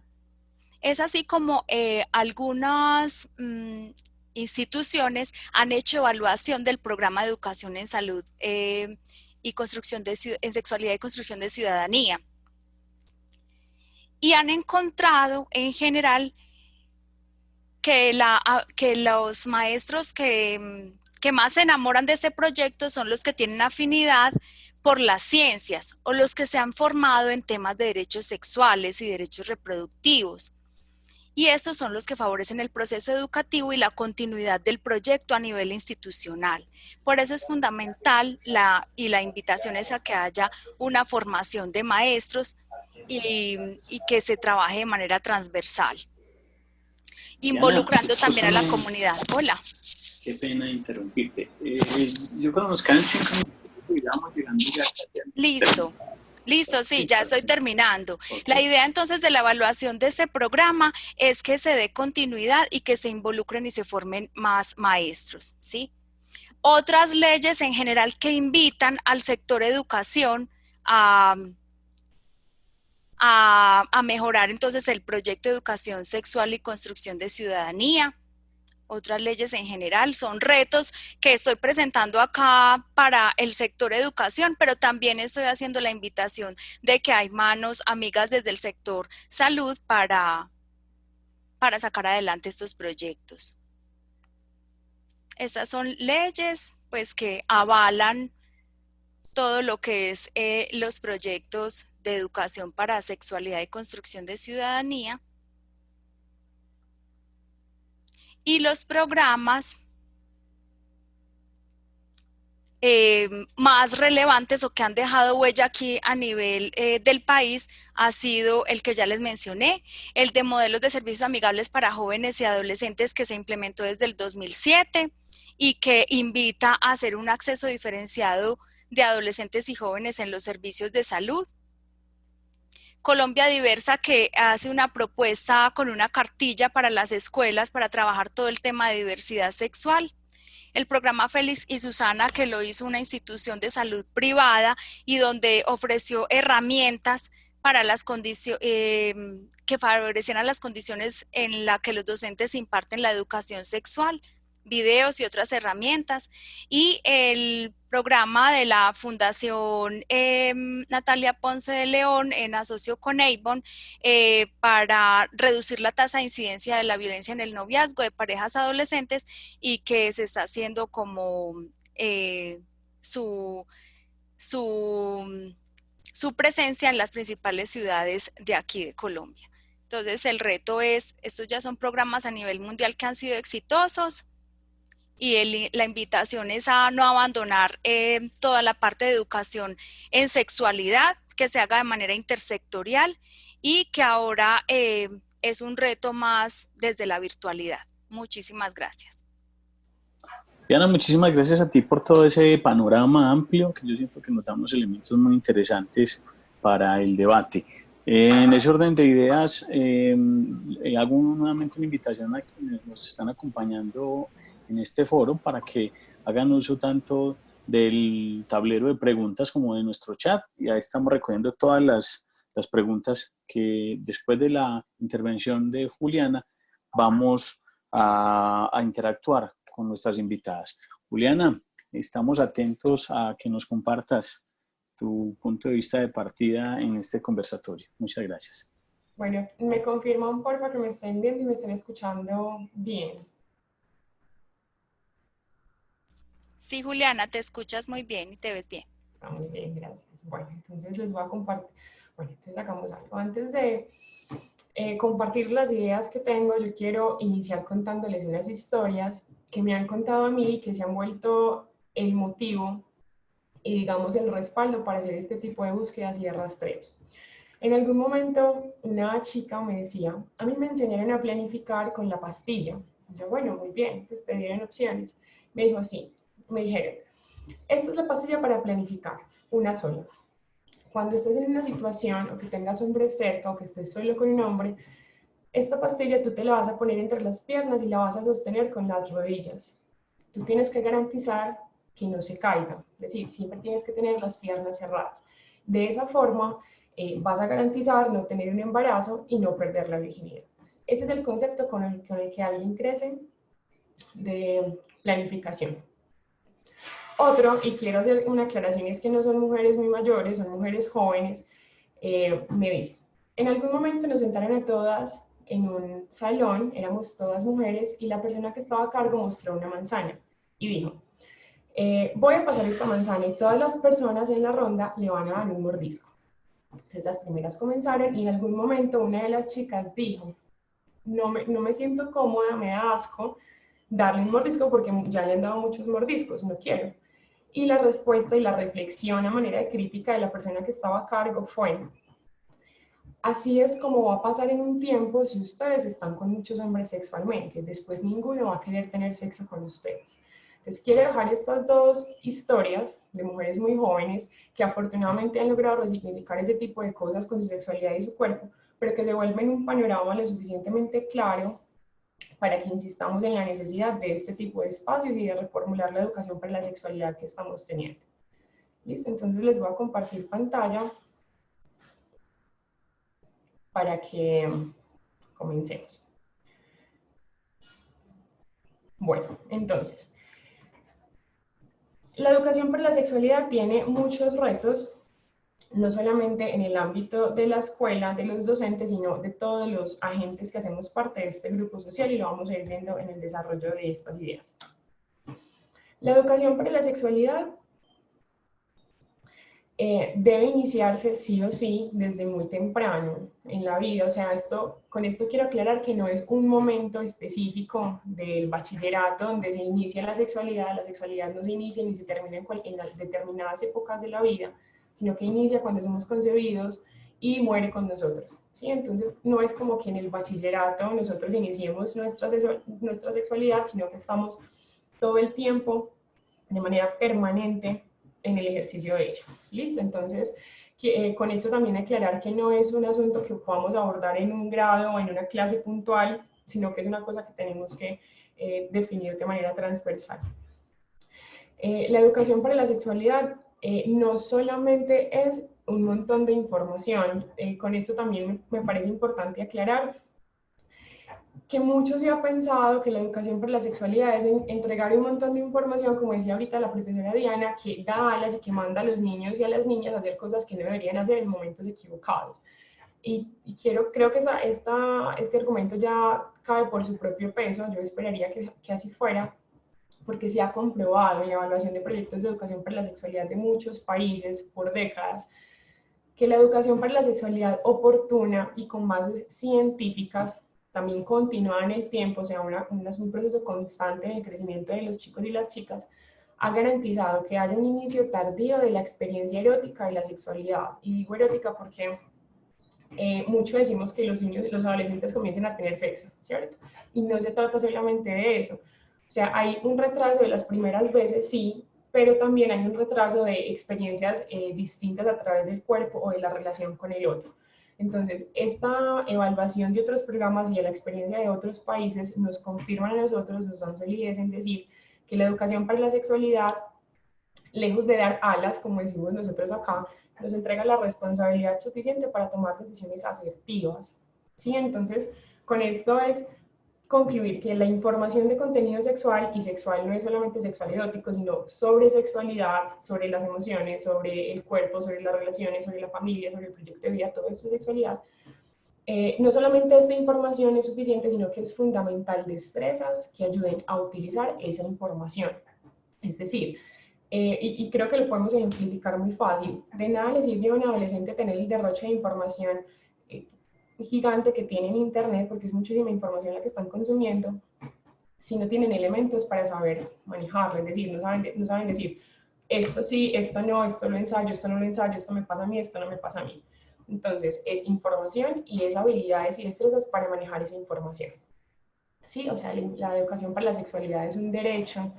Es así como algunas instituciones han hecho evaluación del programa de educación en salud y construcción en sexualidad y construcción de ciudadanía. Y han encontrado en general que los maestros que más se enamoran de este proyecto son los que tienen afinidad por las ciencias o los que se han formado en temas de derechos sexuales y derechos reproductivos. Y estos son los que favorecen el proceso educativo y la continuidad del proyecto a nivel institucional. Por eso es fundamental la invitación es a que haya una formación de maestros y que se trabaje de manera transversal, involucrando también a la comunidad. Hola. Qué pena interrumpirte. Yo creo que nos quedan 5 minutos y vamos llegando ya. Listo. Listo, sí, ya estoy terminando. Okay. La idea entonces de la evaluación de este programa es que se dé continuidad y que se involucren y se formen más maestros, ¿sí? Otras leyes en general que invitan al sector educación a a mejorar entonces el proyecto de educación sexual y construcción de ciudadanía. Otras leyes en general son retos que estoy presentando acá para el sector educación, pero también estoy haciendo la invitación de que hay manos amigas desde el sector salud para sacar adelante estos proyectos. Estas son leyes pues que avalan todo lo que es los proyectos de educación para sexualidad y construcción de ciudadanía. Y los programas más relevantes o que han dejado huella aquí a nivel del país ha sido el que ya les mencioné, el de modelos de servicios amigables para jóvenes y adolescentes que se implementó desde el 2007 y que invita a hacer un acceso diferenciado de adolescentes y jóvenes en los servicios de salud. Colombia Diversa, que hace una propuesta con una cartilla para las escuelas para trabajar todo el tema de diversidad sexual. El programa Félix y Susana, que lo hizo una institución de salud privada y donde ofreció herramientas para las condiciones que favorecieran las condiciones en las que los docentes imparten la educación sexual, videos y otras herramientas. Y el programa de la Fundación Natalia Ponce de León en asocio con Avon para reducir la tasa de incidencia de la violencia en el noviazgo de parejas adolescentes y que se está haciendo como su presencia en las principales ciudades de aquí de Colombia. Entonces el reto es, estos ya son programas a nivel mundial que han sido exitosos, y la invitación es a no abandonar toda la parte de educación en sexualidad, que se haga de manera intersectorial y que ahora es un reto más desde la virtualidad. Muchísimas gracias. Diana, muchísimas gracias a ti por todo ese panorama amplio, que yo siento que nos damos elementos muy interesantes para el debate. En ese orden de ideas, hago nuevamente una invitación a quienes nos están acompañando en este foro para que hagan uso tanto del tablero de preguntas como de nuestro chat. Y ahí estamos recogiendo todas las preguntas que después de la intervención de Juliana vamos a interactuar con nuestras invitadas. Juliana, estamos atentos a que nos compartas tu punto de vista de partida en este conversatorio. Muchas gracias. Bueno, me confirman porfa que me estén viendo y me estén escuchando bien. Sí, Juliana, te escuchas muy bien y te ves bien. Muy bien, gracias. Bueno, entonces les voy a compartir. Bueno, entonces hagamos algo. Antes de compartir las ideas que tengo, yo quiero iniciar contándoles unas historias que me han contado a mí y que se han vuelto el motivo y digamos el respaldo para hacer este tipo de búsquedas y de rastreos. En algún momento una chica me decía, a mí me enseñaron a planificar con la pastilla. Yo, bueno, muy bien, pues te dieron opciones. Me dijo, sí, me dijeron, esta es la pastilla para planificar, una sola. Cuando estés en una situación o que tengas hombres cerca o que estés solo con un hombre, esta pastilla tú te la vas a poner entre las piernas y la vas a sostener con las rodillas. Tú tienes que garantizar que no se caiga, es decir, siempre tienes que tener las piernas cerradas. De esa forma vas a garantizar no tener un embarazo y no perder la virginidad. Ese es el concepto con el que alguien crece de planificación. Otro, y quiero hacer una aclaración, es que no son mujeres muy mayores, son mujeres jóvenes, me dice, en algún momento nos sentaron a todas en un salón, éramos todas mujeres, y la persona que estaba a cargo mostró una manzana y dijo, voy a pasar esta manzana y todas las personas en la ronda le van a dar un mordisco. Entonces las primeras comenzaron y en algún momento una de las chicas dijo, no me siento cómoda, me da asco darle un mordisco porque ya le han dado muchos mordiscos, no quiero. Y la respuesta y la reflexión a manera de crítica de la persona que estaba a cargo fue, así es como va a pasar en un tiempo si ustedes están con muchos hombres sexualmente, después ninguno va a querer tener sexo con ustedes. Entonces quiero dejar estas dos historias de mujeres muy jóvenes que afortunadamente han logrado resignificar ese tipo de cosas con su sexualidad y su cuerpo, pero que se vuelven un panorama lo suficientemente claro para que insistamos en la necesidad de este tipo de espacios y de reformular la educación para la sexualidad que estamos teniendo. ¿Listo? Entonces les voy a compartir pantalla para que comencemos. Bueno, entonces, la educación para la sexualidad tiene muchos retos, no solamente en el ámbito de la escuela, de los docentes, sino de todos los agentes que hacemos parte de este grupo social, y lo vamos a ir viendo en el desarrollo de estas ideas. La educación para la sexualidad debe iniciarse sí o sí desde muy temprano en la vida. O sea, con esto quiero aclarar que no es un momento específico del bachillerato donde se inicia la sexualidad no se inicia ni se termina en determinadas épocas de la vida, sino que inicia cuando somos concebidos y muere con nosotros, ¿sí? Entonces no es como que en el bachillerato nosotros iniciemos nuestra sexualidad, sino que estamos todo el tiempo de manera permanente en el ejercicio de ella. ¿Listo? Entonces, con esto también aclarar que no es un asunto que podamos abordar en un grado o en una clase puntual, sino que es una cosa que tenemos que definir de manera transversal. La educación para la sexualidad no solamente es un montón de información, con esto también me parece importante aclarar que muchos se ha pensado que la educación para la sexualidad es entregar un montón de información, como decía ahorita la profesora Diana, que da alas y que manda a los niños y a las niñas a hacer cosas que no deberían hacer en momentos equivocados. Y creo que este argumento ya cae por su propio peso. Yo esperaría que así fuera, porque se ha comprobado en la evaluación de proyectos de educación para la sexualidad de muchos países por décadas, que la educación para la sexualidad oportuna y con bases científicas también continúa en el tiempo, o sea, un proceso constante en el crecimiento de los chicos y las chicas, ha garantizado que haya un inicio tardío de la experiencia erótica y la sexualidad. Y digo erótica porque mucho decimos que los niños, los adolescentes comiencen a tener sexo, ¿cierto? Y no se trata solamente de eso. O sea, hay un retraso de las primeras veces, sí, pero también hay un retraso de experiencias distintas a través del cuerpo o de la relación con el otro. Entonces, esta evaluación de otros programas y de la experiencia de otros países nos confirman a nosotros, nos dan solidez en decir que la educación para la sexualidad, lejos de dar alas, como decimos nosotros acá, nos entrega la responsabilidad suficiente para tomar decisiones asertivas, ¿sí? Entonces, con esto es concluir que la información de contenido sexual, y sexual no es solamente sexual erótico, sino sobre sexualidad, sobre las emociones, sobre el cuerpo, sobre las relaciones, sobre la familia, sobre el proyecto de vida, todo esto es sexualidad. No solamente esta información es suficiente, sino que es fundamental destrezas que ayuden a utilizar esa información. Es decir, y creo que lo podemos ejemplificar muy fácil, de nada le sirve a un adolescente tener el derroche de información gigante que tiene en internet, porque es muchísima información la que están consumiendo, si no tienen elementos para saber manejarlo, es decir, no saben decir, esto sí, esto no, esto lo ensayo, esto no lo ensayo, esto me pasa a mí, esto no me pasa a mí. Entonces, es información y es habilidades y destrezas para manejar esa información. Sí, o sea, la educación para la sexualidad es un derecho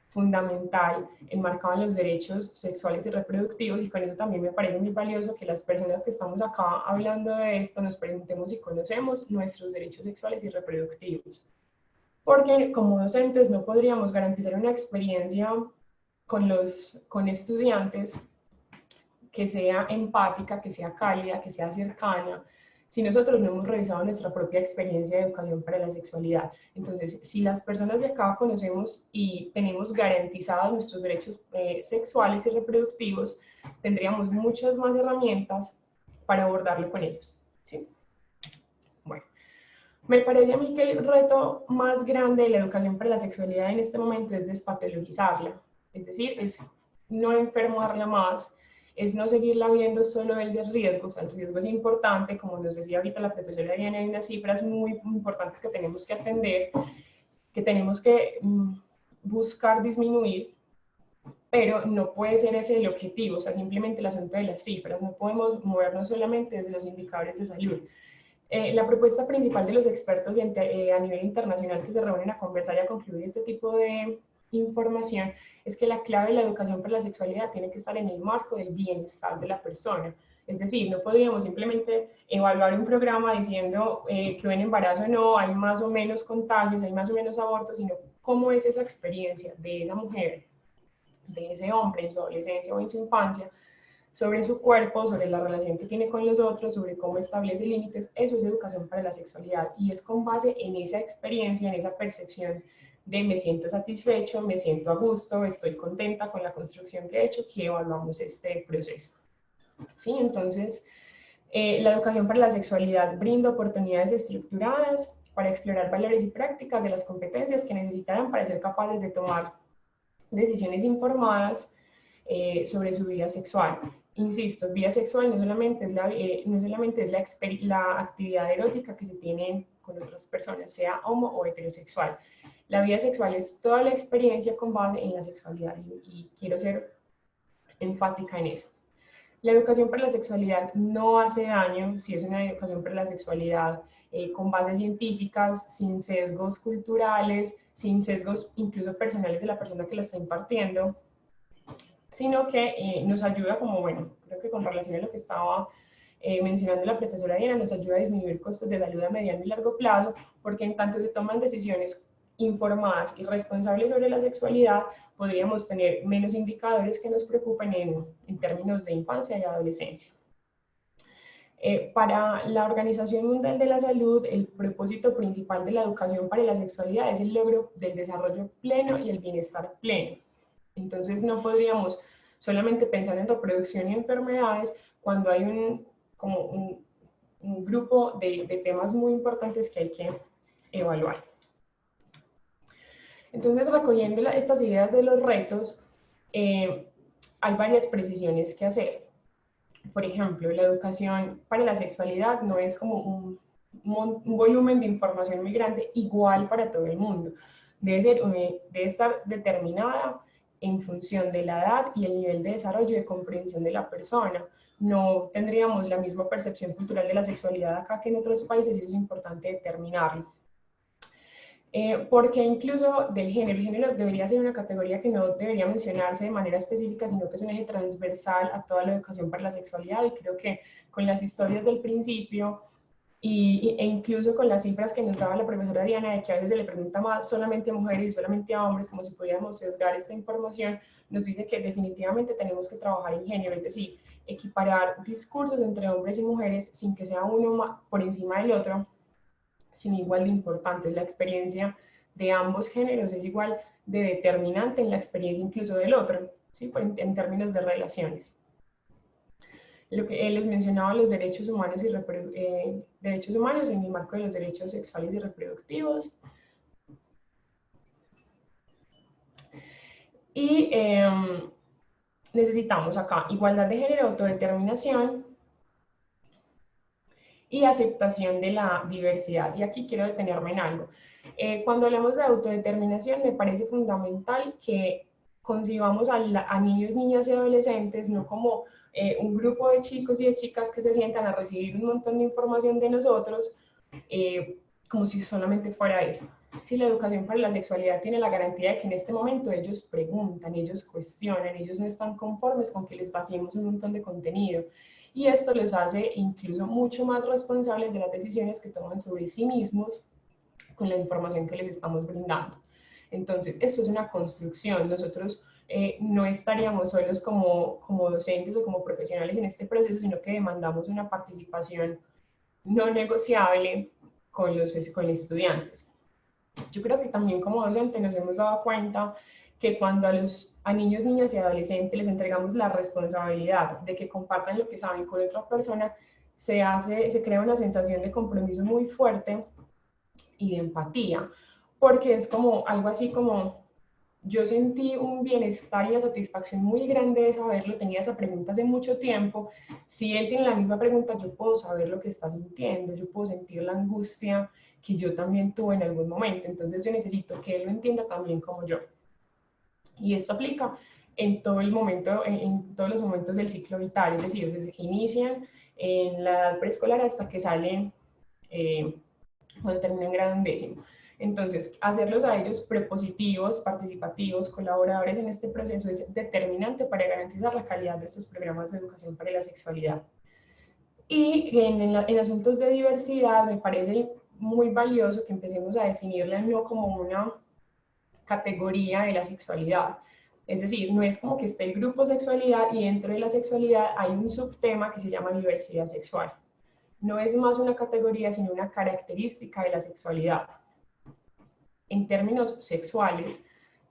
fundamental enmarcado en los derechos sexuales y reproductivos, y con eso también me parece muy valioso que las personas que estamos acá hablando de esto nos preguntemos si conocemos nuestros derechos sexuales y reproductivos. Porque como docentes no podríamos garantizar una experiencia con estudiantes que sea empática, que sea cálida, que sea cercana, si nosotros no hemos revisado nuestra propia experiencia de educación para la sexualidad. Entonces, si las personas de acá conocemos y tenemos garantizados nuestros derechos sexuales y reproductivos, tendríamos muchas más herramientas para abordarlo con ellos, ¿sí? Bueno, me parece a mí que el reto más grande de la educación para la sexualidad en este momento es despatologizarla, es decir, es no enfermarla más, es no seguirla viendo solo el de riesgo. O sea, el riesgo es importante, como nos decía ahorita la profesora Diana, hay unas cifras muy importantes que tenemos que atender, que tenemos que buscar disminuir, pero no puede ser ese el objetivo, o sea, simplemente el asunto de las cifras, no podemos movernos solamente desde los indicadores de salud. La propuesta principal de los expertos a nivel internacional que se reúnen a conversar y a concluir este tipo de información es que la clave de la educación para la sexualidad tiene que estar en el marco del bienestar de la persona. Es decir, no podríamos simplemente evaluar un programa diciendo que en embarazo no, hay más o menos contagios, hay más o menos abortos, sino cómo es esa experiencia de esa mujer, de ese hombre en su adolescencia o en su infancia, sobre su cuerpo, sobre la relación que tiene con los otros, sobre cómo establece límites. Eso es educación para la sexualidad y es con base en esa experiencia, en esa percepción de me siento satisfecho, me siento a gusto, estoy contenta con la construcción que he hecho, que evaluamos este proceso. ¿Sí? Entonces, la educación para la sexualidad brinda oportunidades estructuradas para explorar valores y prácticas de las competencias que necesitarán para ser capaces de tomar decisiones informadas sobre su vida sexual. Insisto, vida sexual no solamente es la actividad erótica que se tiene con otras personas, sea homo o heterosexual. La vida sexual es toda la experiencia con base en la sexualidad y quiero ser enfática en eso. La educación para la sexualidad no hace daño si es una educación para la sexualidad con bases científicas, sin sesgos culturales, sin sesgos incluso personales de la persona que la está impartiendo, sino que nos ayuda como, bueno, creo que con relación a lo que estaba mencionando la profesora Diana, nos ayuda a disminuir costos de salud a mediano y largo plazo, porque en tanto se toman decisiones informadas y responsables sobre la sexualidad, podríamos tener menos indicadores que nos preocupen en términos de infancia y adolescencia. Para la Organización Mundial de la Salud, el propósito principal de la educación para la sexualidad es el logro del desarrollo pleno y el bienestar pleno. Entonces no podríamos solamente pensar en reproducción y enfermedades cuando hay un grupo de temas muy importantes que hay que evaluar. Entonces, recogiendo estas ideas de los retos, hay varias precisiones que hacer. Por ejemplo, la educación para la sexualidad no es como un volumen de información muy grande igual para todo el mundo. Debe estar determinada en función de la edad y el nivel de desarrollo y de comprensión de la persona. No tendríamos la misma percepción cultural de la sexualidad acá que en otros países y eso es importante determinarlo. Porque incluso del género, el género debería ser una categoría que no debería mencionarse de manera específica, sino que es un eje transversal a toda la educación para la sexualidad y creo que con las historias del principio e incluso con las cifras que nos daba la profesora Diana de que a veces se le pregunta más solamente a mujeres y solamente a hombres, como si pudiéramos sesgar esta información, nos dice que definitivamente tenemos que trabajar en género, es decir, equiparar discursos entre hombres y mujeres sin que sea uno por encima del otro, sino igual de importante. La experiencia de ambos géneros es igual de determinante en la experiencia incluso del otro, ¿sí? En términos de relaciones. Lo que les mencionaba, los derechos humanos en el marco de los derechos sexuales y reproductivos. Y necesitamos acá igualdad de género, autodeterminación y aceptación de la diversidad. Y aquí quiero detenerme en algo. Cuando hablamos de autodeterminación, me parece fundamental que concibamos a niños, niñas y adolescentes no como un grupo de chicos y de chicas que se sientan a recibir un montón de información de nosotros, como si solamente fuera eso. Si la educación para la sexualidad tiene la garantía de que en este momento ellos preguntan, ellos cuestionan, ellos no están conformes con que les vaciemos un montón de contenido. Y esto los hace incluso mucho más responsables de las decisiones que toman sobre sí mismos con la información que les estamos brindando. Entonces, esto es una construcción. Nosotros no estaríamos solos como docentes o como profesionales en este proceso, sino que demandamos una participación no negociable con los estudiantes. Yo creo que también como docente nos hemos dado cuenta que cuando a niños, niñas y adolescentes les entregamos la responsabilidad de que compartan lo que saben con otra persona, se crea una sensación de compromiso muy fuerte y de empatía, porque es como algo así como yo sentí un bienestar y una satisfacción muy grande de saberlo, tenía esa pregunta hace mucho tiempo, si él tiene la misma pregunta, yo puedo saber lo que está sintiendo, yo puedo sentir la angustia que yo también tuve en algún momento, entonces yo necesito que él lo entienda también como yo. Y esto aplica en todo el momento, en todos los momentos del ciclo vital, es decir, desde que inician en la edad preescolar hasta que salen cuando terminan grado en décimo. Entonces, hacerlos a ellos propositivos, participativos, colaboradores en este proceso es determinante para garantizar la calidad de estos programas de educación para la sexualidad. Y en asuntos de diversidad me parece muy valioso que empecemos a definirla no como una categoría de la sexualidad, Es decir, no es como que esté el grupo sexualidad y dentro de la sexualidad hay un subtema que se llama diversidad sexual. No es más una categoría, sino una característica de la sexualidad. En términos sexuales,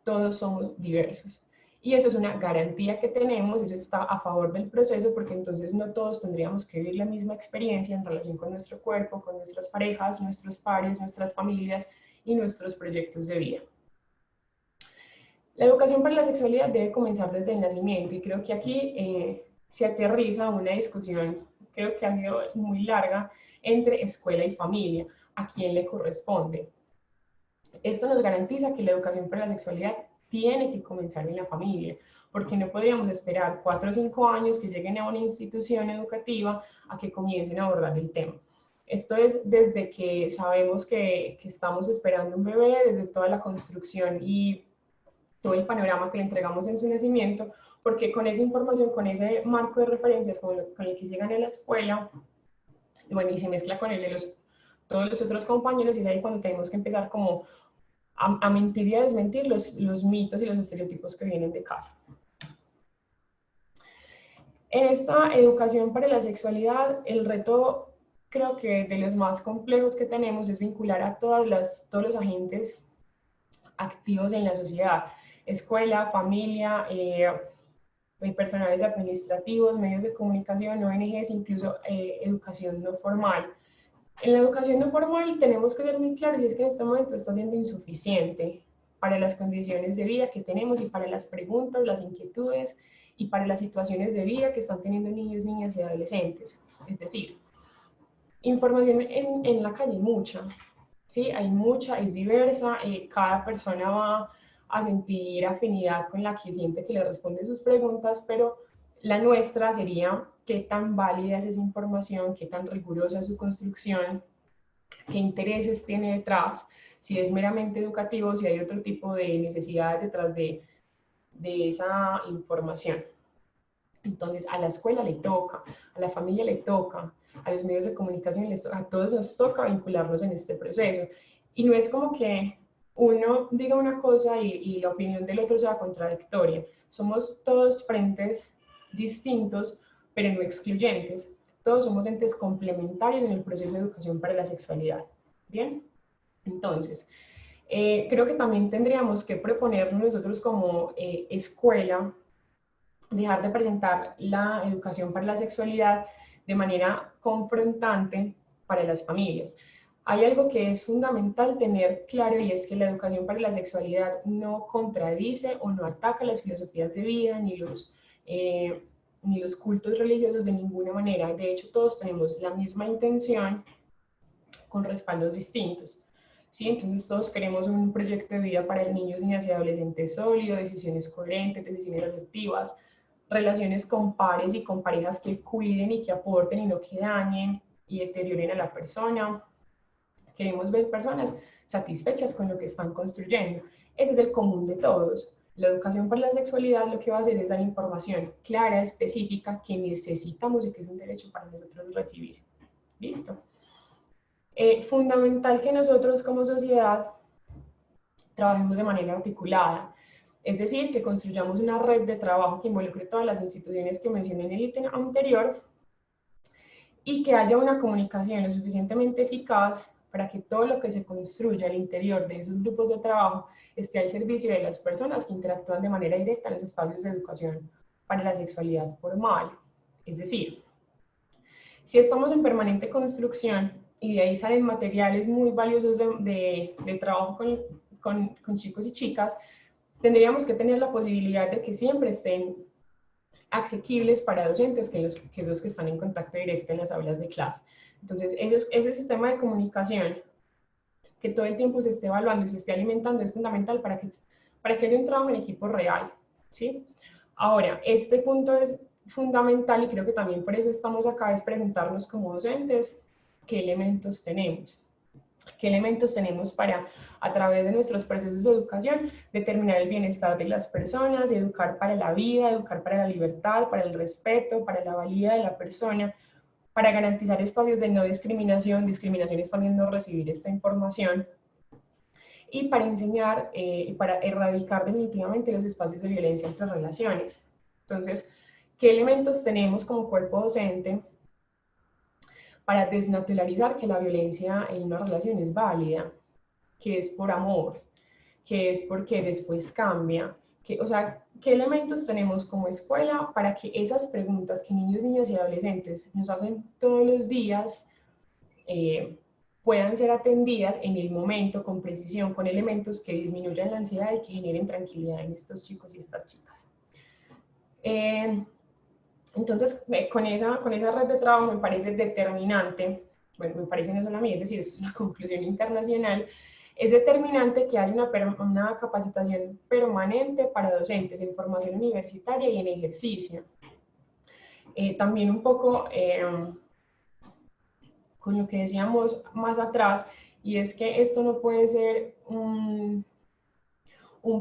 todos somos diversos. Y eso es una garantía que tenemos, eso está a favor del proceso, porque entonces no todos tendríamos que vivir la misma experiencia en relación con nuestro cuerpo, con nuestras parejas, nuestros pares, nuestras familias y nuestros proyectos de vida. La educación para la sexualidad debe comenzar desde el nacimiento y creo que aquí se aterriza una discusión, creo que ha sido muy larga, entre escuela y familia, a quién le corresponde. Esto nos garantiza que la educación para la sexualidad tiene que comenzar en la familia, porque no podríamos esperar 4 o 5 años que lleguen a una institución educativa a que comiencen a abordar el tema. Esto es desde que sabemos que estamos esperando un bebé, desde toda la construcción y todo el panorama que le entregamos en su nacimiento, porque con esa información, con ese marco de referencias con el que llegan a la escuela, bueno, y se mezcla con el de todos los otros compañeros, y es ahí cuando tenemos que empezar como a mentir y a desmentir los mitos y los estereotipos que vienen de casa. En esta educación para la sexualidad, el reto creo que de los más complejos que tenemos es vincular a todos los agentes activos en la sociedad, escuela, familia, personales administrativos, medios de comunicación, ONGs, incluso educación no formal. En la educación no formal tenemos que ser muy claros y es que en este momento está siendo insuficiente para las condiciones de vida que tenemos y para las preguntas, las inquietudes y para las situaciones de vida que están teniendo niños, niñas y adolescentes. Es decir, información en la calle hay mucha, ¿sí? Hay mucha, es diversa, cada persona va a sentir afinidad con la que siente que le responde sus preguntas, pero la nuestra sería qué tan válida es esa información, qué tan rigurosa es su construcción, qué intereses tiene detrás, si es meramente educativo, si hay otro tipo de necesidades detrás de esa información. Entonces, a la escuela le toca, a la familia le toca, a los medios de comunicación, a todos nos toca vincularnos en este proceso. Y no es como que uno diga una cosa y la opinión del otro sea contradictoria. Somos todos frentes distintos, pero no excluyentes. Todos somos entes complementarios en el proceso de educación para la sexualidad. ¿Bien? Entonces, creo que también tendríamos que proponernos nosotros como escuela dejar de presentar la educación para la sexualidad de manera confrontante para las familias. Hay algo que es fundamental tener claro y es que la educación para la sexualidad no contradice o no ataca las filosofías de vida ni los cultos religiosos de ninguna manera. De hecho, todos tenemos la misma intención con respaldos distintos. ¿Sí? Entonces todos queremos un proyecto de vida para niños, niñas y adolescentes sólido, decisiones coherentes, decisiones asertivas, relaciones con pares y con parejas que cuiden y que aporten y no que dañen y deterioren a la persona. Queremos ver personas satisfechas con lo que están construyendo. Ese es el común de todos. La educación para la sexualidad lo que va a hacer es dar información clara, específica, que necesitamos y que es un derecho para nosotros recibir. ¿Listo? Fundamental que nosotros como sociedad trabajemos de manera articulada. Es decir, que construyamos una red de trabajo que involucre todas las instituciones que mencioné en el ítem anterior y que haya una comunicación lo suficientemente eficaz para que todo lo que se construya al interior de esos grupos de trabajo esté al servicio de las personas que interactúan de manera directa en los espacios de educación para la sexualidad formal. Es decir, si estamos en permanente construcción y de ahí salen materiales muy valiosos de trabajo con chicos y chicas, tendríamos que tener la posibilidad de que siempre estén asequibles para docentes, que es los que están en contacto directo en las aulas de clase. Entonces, ese sistema de comunicación que todo el tiempo se esté evaluando y se esté alimentando es fundamental para que haya un trabajo en equipo real, ¿sí? Ahora, este punto es fundamental y creo que también por eso estamos acá, es preguntarnos como docentes qué elementos tenemos. ¿Qué elementos tenemos para, a través de nuestros procesos de educación, determinar el bienestar de las personas, educar para la vida, educar para la libertad, para el respeto, para la valía de la persona, para garantizar espacios de no discriminación? Discriminación es también no recibir esta información. y para enseñar y para erradicar definitivamente los espacios de violencia entre relaciones. Entonces, ¿qué elementos tenemos como cuerpo docente para desnaturalizar que la violencia en una relación es válida, que es por amor, que es porque después cambia? O sea, ¿qué elementos tenemos como escuela para que esas preguntas que niños, niñas y adolescentes nos hacen todos los días puedan ser atendidas en el momento, con precisión, con elementos que disminuyan la ansiedad y que generen tranquilidad en estos chicos y estas chicas? Entonces, con esa red de trabajo me parece determinante, bueno, me parece no solo a mí, es decir, es una conclusión internacional, es determinante que haya una capacitación permanente para docentes en formación universitaria y en ejercicio. También un poco con lo que decíamos más atrás, y es que esto no puede ser un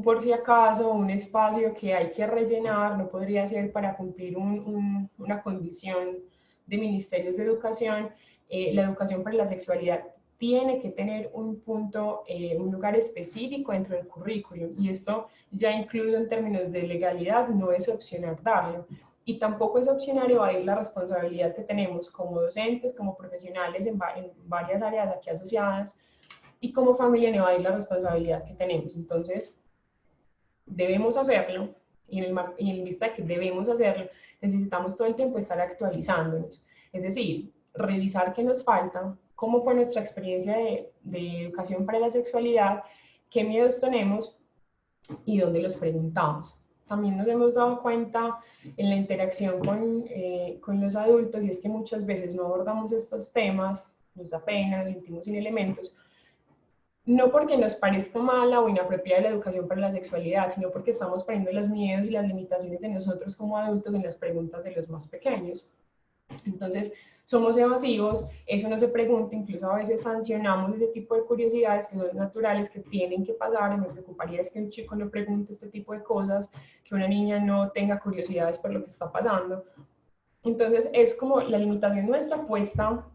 por si acaso, un espacio que hay que rellenar, no podría ser para cumplir una condición de ministerios de educación. La educación para la sexualidad tiene que tener un punto, un lugar específico dentro del currículum, y esto ya incluso en términos de legalidad no es opcional darlo. Y tampoco es opcional evadir la responsabilidad que tenemos como docentes, como profesionales en varias áreas aquí asociadas, y como familia en evadir la responsabilidad que tenemos. Entonces, debemos hacerlo, y en vista de que debemos hacerlo, necesitamos todo el tiempo estar actualizándonos. Es decir, revisar qué nos falta, cómo fue nuestra experiencia de educación para la sexualidad, qué miedos tenemos y dónde los preguntamos. También nos hemos dado cuenta en la interacción con los adultos, y es que muchas veces no abordamos estos temas, nos da pena, nos sentimos sin elementos, no porque nos parezca mala o inapropiada la educación para la sexualidad, sino porque estamos poniendo los miedos y las limitaciones de nosotros como adultos en las preguntas de los más pequeños. Entonces, somos evasivos, eso no se pregunta, incluso a veces sancionamos ese tipo de curiosidades que son naturales, que tienen que pasar, y me preocuparía es que un chico no pregunte este tipo de cosas, que una niña no tenga curiosidades por lo que está pasando. Entonces, es como la limitación nuestra puesta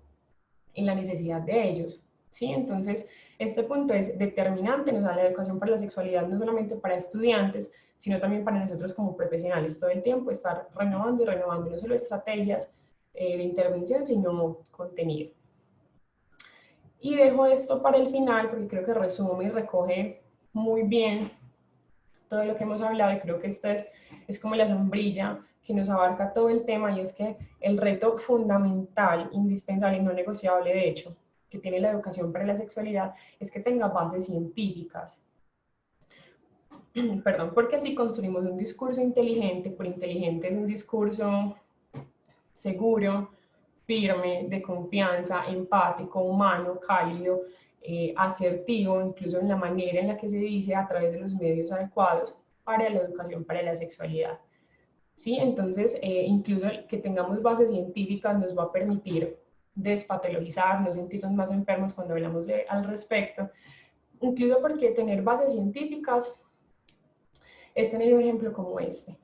en la necesidad de ellos, ¿sí? Entonces, este punto es determinante, nos da la educación para la sexualidad no solamente para estudiantes, sino también para nosotros como profesionales, todo el tiempo estar renovando y renovando, no solo estrategias de intervención, sino contenido. Y dejo esto para el final, porque creo que resume y recoge muy bien todo lo que hemos hablado, y creo que esta es como la sombrilla que nos abarca todo el tema, y es que el reto fundamental, indispensable y no negociable, de hecho, que tiene la educación para la sexualidad, es que tenga bases científicas. Perdón, porque así construimos un discurso inteligente, por inteligente es un discurso seguro, firme, de confianza, empático, humano, cálido, asertivo, incluso en la manera en la que se dice, a través de los medios adecuados para la educación para la sexualidad. ¿Sí? Entonces, incluso que tengamos bases científicas nos va a permitir despatologizar, no sentirnos más enfermos cuando hablamos al respecto, incluso porque tener bases científicas es tener un ejemplo como este.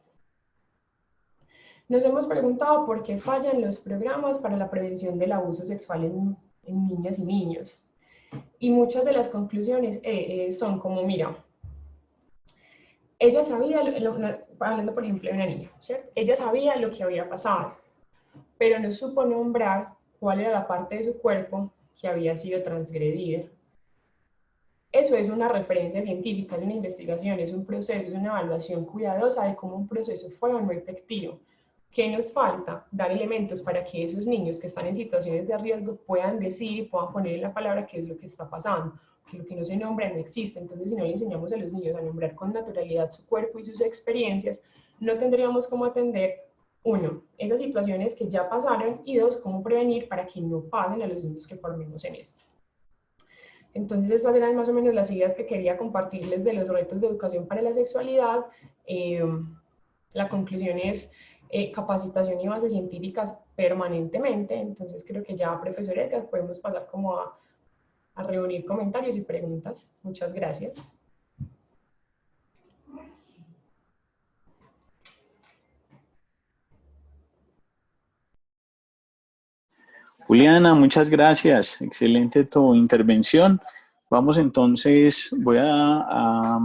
Nos hemos preguntado por qué fallan los programas para la prevención del abuso sexual en niñas y niños. Y muchas de las conclusiones son como, mira, ella sabía, hablando por ejemplo de una niña, ¿cierto? Ella sabía lo que había pasado, pero no supo nombrar cuál era la parte de su cuerpo que había sido transgredida. Eso es una referencia científica, es una investigación, es un proceso, es una evaluación cuidadosa de cómo un proceso fue o no efectivo. ¿Qué nos falta? Dar elementos para que esos niños que están en situaciones de riesgo puedan decir, puedan poner en la palabra qué es lo que está pasando, que lo que no se nombra no existe. Entonces, si no le enseñamos a los niños a nombrar con naturalidad su cuerpo y sus experiencias, no tendríamos cómo atender, uno, esas situaciones que ya pasaron, y dos, cómo prevenir para que no pasen a los niños que formemos en esto. Entonces, estas eran más o menos las ideas que quería compartirles de los retos de educación para la sexualidad. La conclusión es capacitación y bases científicas permanentemente. Entonces, creo que ya, profesor Edgar, podemos pasar como a reunir comentarios y preguntas. Muchas gracias. Juliana, muchas gracias. Excelente tu intervención. Vamos entonces, voy a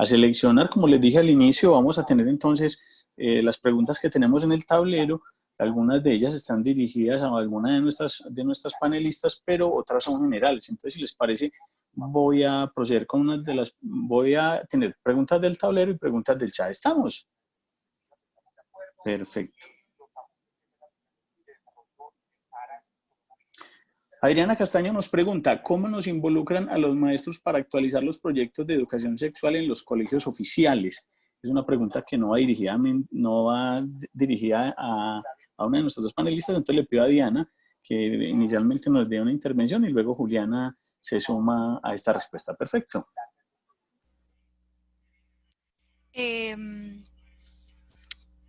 seleccionar, como les dije al inicio, vamos a tener entonces las preguntas que tenemos en el tablero. Algunas de ellas están dirigidas a alguna de nuestras panelistas, pero otras son generales. Entonces, si les parece, voy a proceder con una de las, voy a tener preguntas del tablero y preguntas del chat. ¿Estamos? Perfecto. Adriana Castaño nos pregunta, ¿cómo nos involucran a los maestros para actualizar los proyectos de educación sexual en los colegios oficiales? Es una pregunta que no va dirigida a una de nuestros dos panelistas, entonces le pido a Diana que inicialmente nos dé una intervención y luego Juliana se suma a esta respuesta. Perfecto.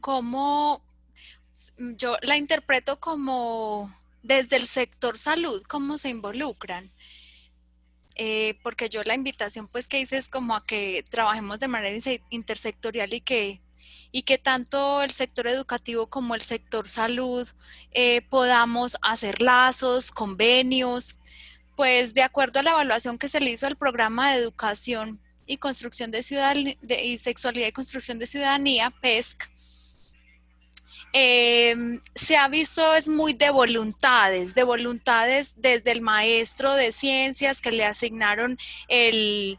¿Cómo yo la interpreto como desde el sector salud, cómo se involucran? Porque yo la invitación pues que hice es como a que trabajemos de manera intersectorial y que tanto el sector educativo como el sector salud podamos hacer lazos, convenios, pues de acuerdo a la evaluación que se le hizo al programa de educación y construcción de ciudadanía y sexualidad y construcción de ciudadanía, PESC, se ha visto es muy de voluntades desde el maestro de ciencias que le asignaron el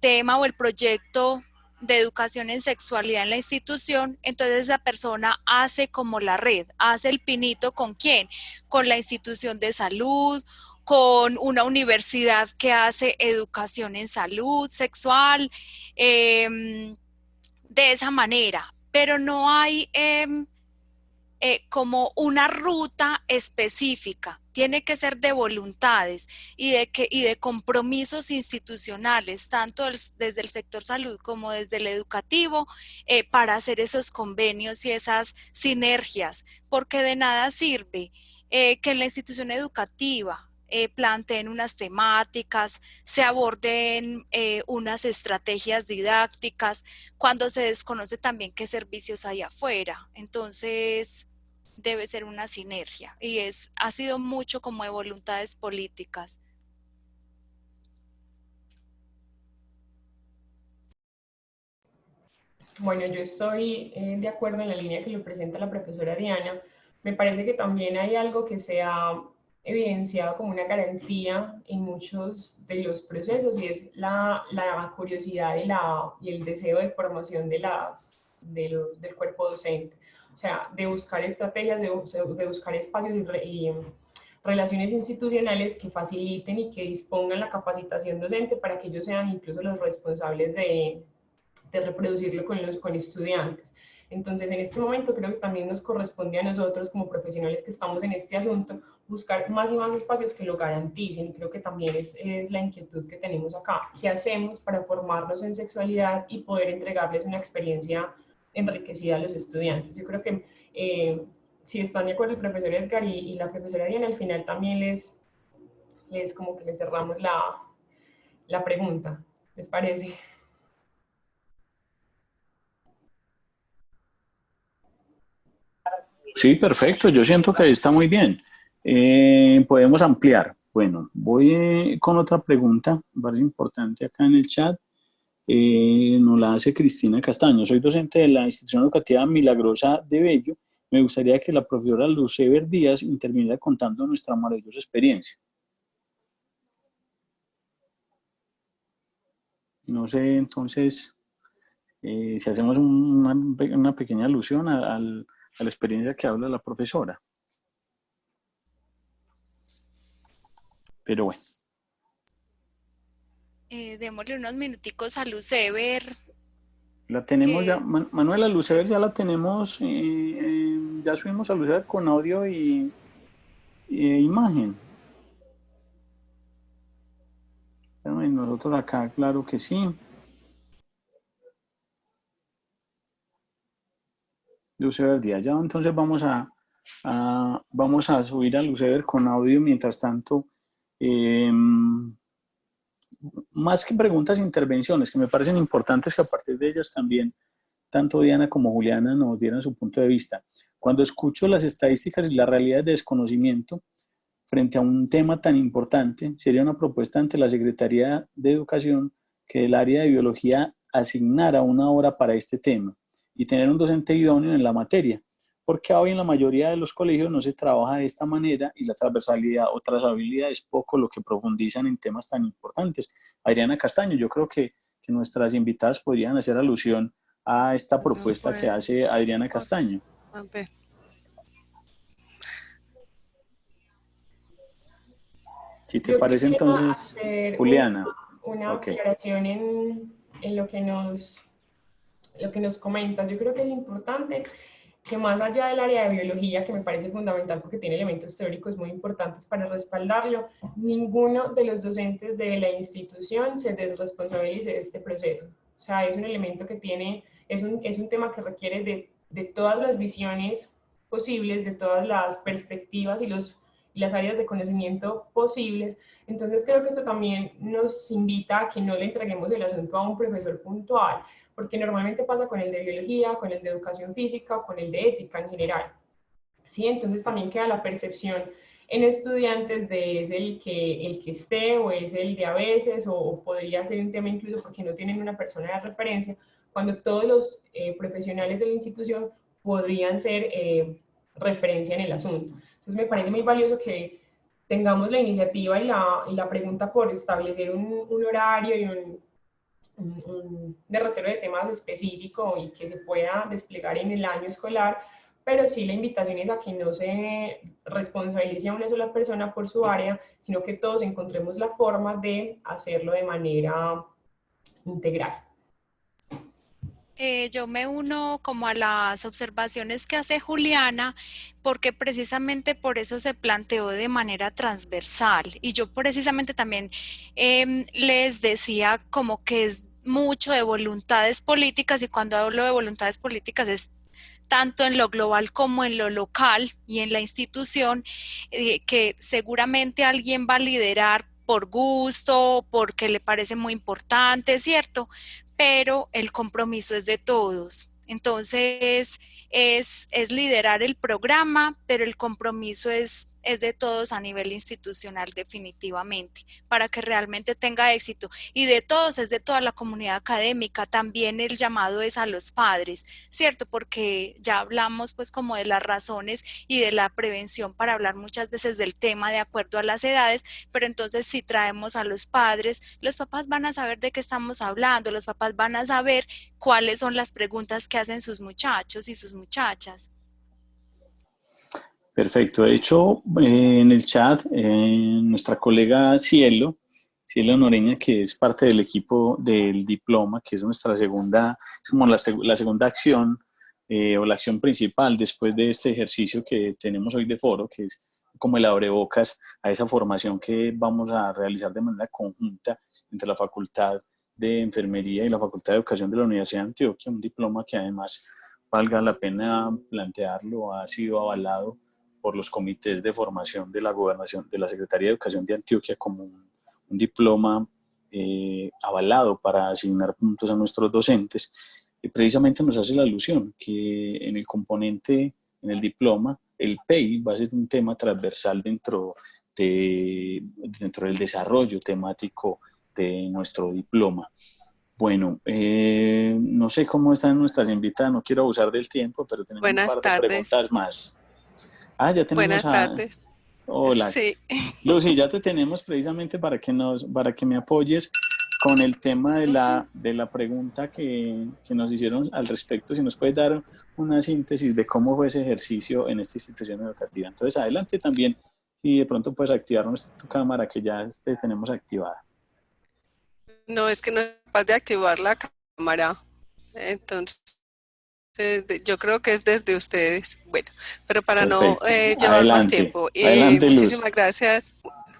tema o el proyecto de educación en sexualidad en la institución, entonces esa persona hace como la red, hace el pinito ¿con quién? Con la institución de salud, con una universidad que hace educación en salud sexual, de esa manera, pero no hay como una ruta específica, tiene que ser de voluntades y de compromisos institucionales, tanto desde el sector salud como desde el educativo, para hacer esos convenios y esas sinergias, porque de nada sirve que en la institución educativa planteen unas temáticas, se aborden unas estrategias didácticas, cuando se desconoce también qué servicios hay afuera. Entonces, debe ser una sinergia y ha sido mucho como de voluntades políticas. Bueno, yo estoy de acuerdo en la línea que lo presenta la profesora Diana. Me parece que también hay algo que se ha evidenciado como una garantía en muchos de los procesos y es la curiosidad y el deseo de formación del cuerpo docente. O sea, de buscar estrategias, de buscar espacios y relaciones institucionales que faciliten y que dispongan la capacitación docente para que ellos sean incluso los responsables de reproducirlo con estudiantes. Entonces, en este momento creo que también nos corresponde a nosotros como profesionales que estamos en este asunto buscar más y más espacios que lo garanticen. Creo que también es la inquietud que tenemos acá. ¿Qué hacemos para formarnos en sexualidad y poder entregarles una experiencia enriquecida a los estudiantes? Yo creo que si están de acuerdo el profesor Edgar y la profesora Diana, al final también les como que les cerramos la pregunta. ¿Les parece? Sí, perfecto. Yo siento que ahí está muy bien. Podemos ampliar. Bueno, voy con otra pregunta, muy importante acá en el chat. Nos la hace Cristina Castaño. Soy docente de la institución educativa Milagrosa de Bello. Me gustaría que la profesora Lucever Díaz interviniera contando nuestra maravillosa experiencia. No sé, entonces, si hacemos una pequeña alusión a la experiencia que habla la profesora. Pero bueno. Démosle unos minuticos a Lucever. La tenemos ya, Manuela Lucever ya la tenemos, ya subimos a Lucever con audio y imagen. Nosotros acá, claro que sí. Lucever Díaz, ya entonces vamos a subir a Lucever con audio. Mientras tanto, más que preguntas, intervenciones que me parecen importantes, que a partir de ellas también tanto Diana como Juliana nos dieran su punto de vista. Cuando escucho las estadísticas y la realidad de desconocimiento, frente a un tema tan importante, sería una propuesta ante la Secretaría de Educación que el área de biología asignara una hora para este tema y tener un docente idóneo en la materia, porque hoy en la mayoría de los colegios no se trabaja de esta manera y la transversalidad o trazabilidad es poco lo que profundizan en temas tan importantes. Adriana Castaño, yo creo que nuestras invitadas podrían hacer alusión a esta propuesta que hace Adriana Castaño. Si te parece entonces, Juliana. Una aclaración en lo que nos comentas. Yo creo que es importante que más allá del área de biología, que me parece fundamental porque tiene elementos teóricos muy importantes para respaldarlo, ninguno de los docentes de la institución se desresponsabilice de este proceso. O sea, es un elemento que tiene, es un tema que requiere de todas las visiones posibles, de todas las perspectivas y las áreas de conocimiento posibles. Entonces creo que esto también nos invita a que no le entreguemos el asunto a un profesor puntual, porque normalmente pasa con el de biología, con el de educación física o con el de ética en general. ¿Sí? Entonces también queda la percepción en estudiantes de es el que esté o es el de a veces o podría ser un tema incluso porque no tienen una persona de referencia, cuando todos los profesionales de la institución podrían ser referencia en el asunto. Entonces me parece muy valioso que tengamos la iniciativa y la pregunta por establecer un horario y un derrotero de temas específico y que se pueda desplegar en el año escolar, pero sí la invitación es a que no se responsabilice a una sola persona por su área, sino que todos encontremos la forma de hacerlo de manera integral. Yo me uno como a las observaciones que hace Juliana, porque precisamente por eso se planteó de manera transversal. Y yo precisamente también les decía como que es mucho de voluntades políticas, y cuando hablo de voluntades políticas es tanto en lo global como en lo local y en la institución, que seguramente alguien va a liderar por gusto, porque le parece muy importante, ¿cierto? Pero el compromiso es de todos. Entonces, es liderar el programa, pero el compromiso es de todos a nivel institucional definitivamente, para que realmente tenga éxito. Y de todos, es de toda la comunidad académica. También el llamado es a los padres, ¿cierto? Porque ya hablamos pues como de las razones y de la prevención para hablar muchas veces del tema de acuerdo a las edades, pero entonces si traemos a los padres, los papás van a saber de qué estamos hablando, los papás van a saber cuáles son las preguntas que hacen sus muchachos y sus muchachas. Perfecto. De hecho, en el chat, nuestra colega Cielo Noreña, que es parte del equipo del diploma, que es nuestra segunda, como la segunda acción o la acción principal después de este ejercicio que tenemos hoy de foro, que es como el abrebocas a esa formación que vamos a realizar de manera conjunta entre la Facultad de Enfermería y la Facultad de Educación de la Universidad de Antioquia, un diploma que además, valga la pena plantearlo, ha sido avalado por los comités de formación de la gobernación, de la Secretaría de Educación de Antioquia, como un diploma avalado para asignar puntos a nuestros docentes. Y precisamente nos hace la alusión que en el componente, en el diploma, el PEI va a ser un tema transversal dentro del desarrollo temático de nuestro diploma. Bueno, no sé cómo están nuestras invitadas, no quiero abusar del tiempo, pero tenemos un par de preguntas más. Ya tenemos Buenas tardes. Hola. Sí. Lucy, ya te tenemos precisamente para que me apoyes con el tema de la pregunta que nos hicieron al respecto. Si nos puedes dar una síntesis de cómo fue ese ejercicio en esta institución educativa. Entonces, adelante también, y de pronto puedes activar tu cámara que ya te tenemos activada. No, es que no es capaz de activar la cámara. Entonces, yo creo que es desde ustedes. Bueno, pero para Perfecto. no llevar más tiempo. Adelante, muchísimas gracias.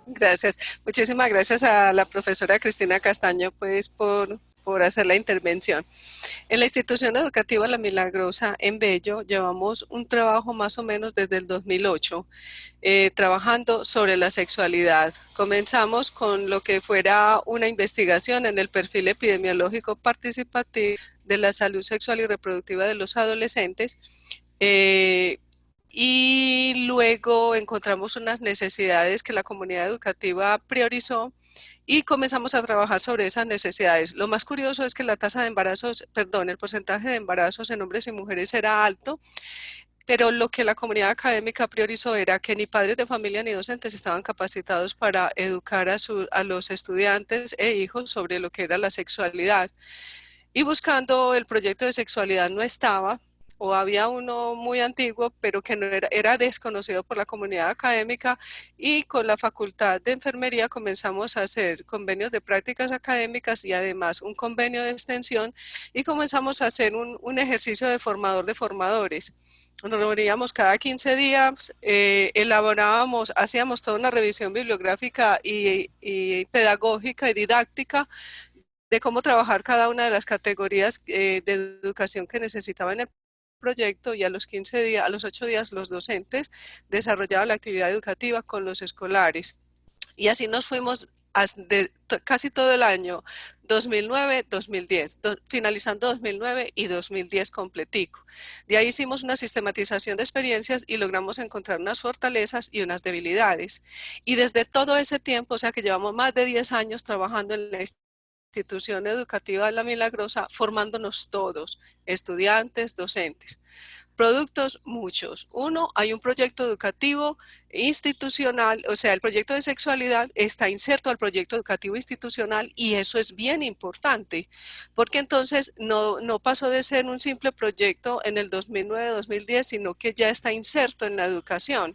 Gracias. Muchísimas gracias a la profesora Cristina Castaño pues por hacer la intervención. En la institución educativa La Milagrosa en Bello llevamos un trabajo más o menos desde el 2008 trabajando sobre la sexualidad. Comenzamos con lo que fuera una investigación en el perfil epidemiológico participativo de la salud sexual y reproductiva de los adolescentes y luego encontramos unas necesidades que la comunidad educativa priorizó y comenzamos a trabajar sobre esas necesidades. Lo más curioso es que la tasa de embarazos, perdón, el porcentaje de embarazos en hombres y mujeres era alto, pero lo que la comunidad académica priorizó era que ni padres de familia ni docentes estaban capacitados para educar a los estudiantes e hijos sobre lo que era la sexualidad. Y buscando el proyecto de sexualidad no estaba, o había uno muy antiguo, pero que no era desconocido por la comunidad académica, y con la Facultad de Enfermería comenzamos a hacer convenios de prácticas académicas y además un convenio de extensión, y comenzamos a hacer un ejercicio de formador de formadores. Nos reuníamos cada 15 días, elaborábamos, hacíamos toda una revisión bibliográfica y pedagógica y didáctica de cómo trabajar cada una de las categorías de educación que necesitaban el proyecto, y a los 15 días, a los 8 días los docentes desarrollaban la actividad educativa con los escolares. Y así nos fuimos casi todo el año 2009-2010, finalizando 2009 y 2010 completico. De ahí hicimos una sistematización de experiencias y logramos encontrar unas fortalezas y unas debilidades. Y desde todo ese tiempo, o sea que llevamos más de 10 años trabajando en la institución educativa de La Milagrosa, formándonos todos, estudiantes, docentes. Productos, muchos. Uno, hay un proyecto educativo institucional, o sea, el proyecto de sexualidad está inserto al proyecto educativo institucional, y eso es bien importante, porque entonces no pasó de ser un simple proyecto en el 2009-2010, sino que ya está inserto en la educación,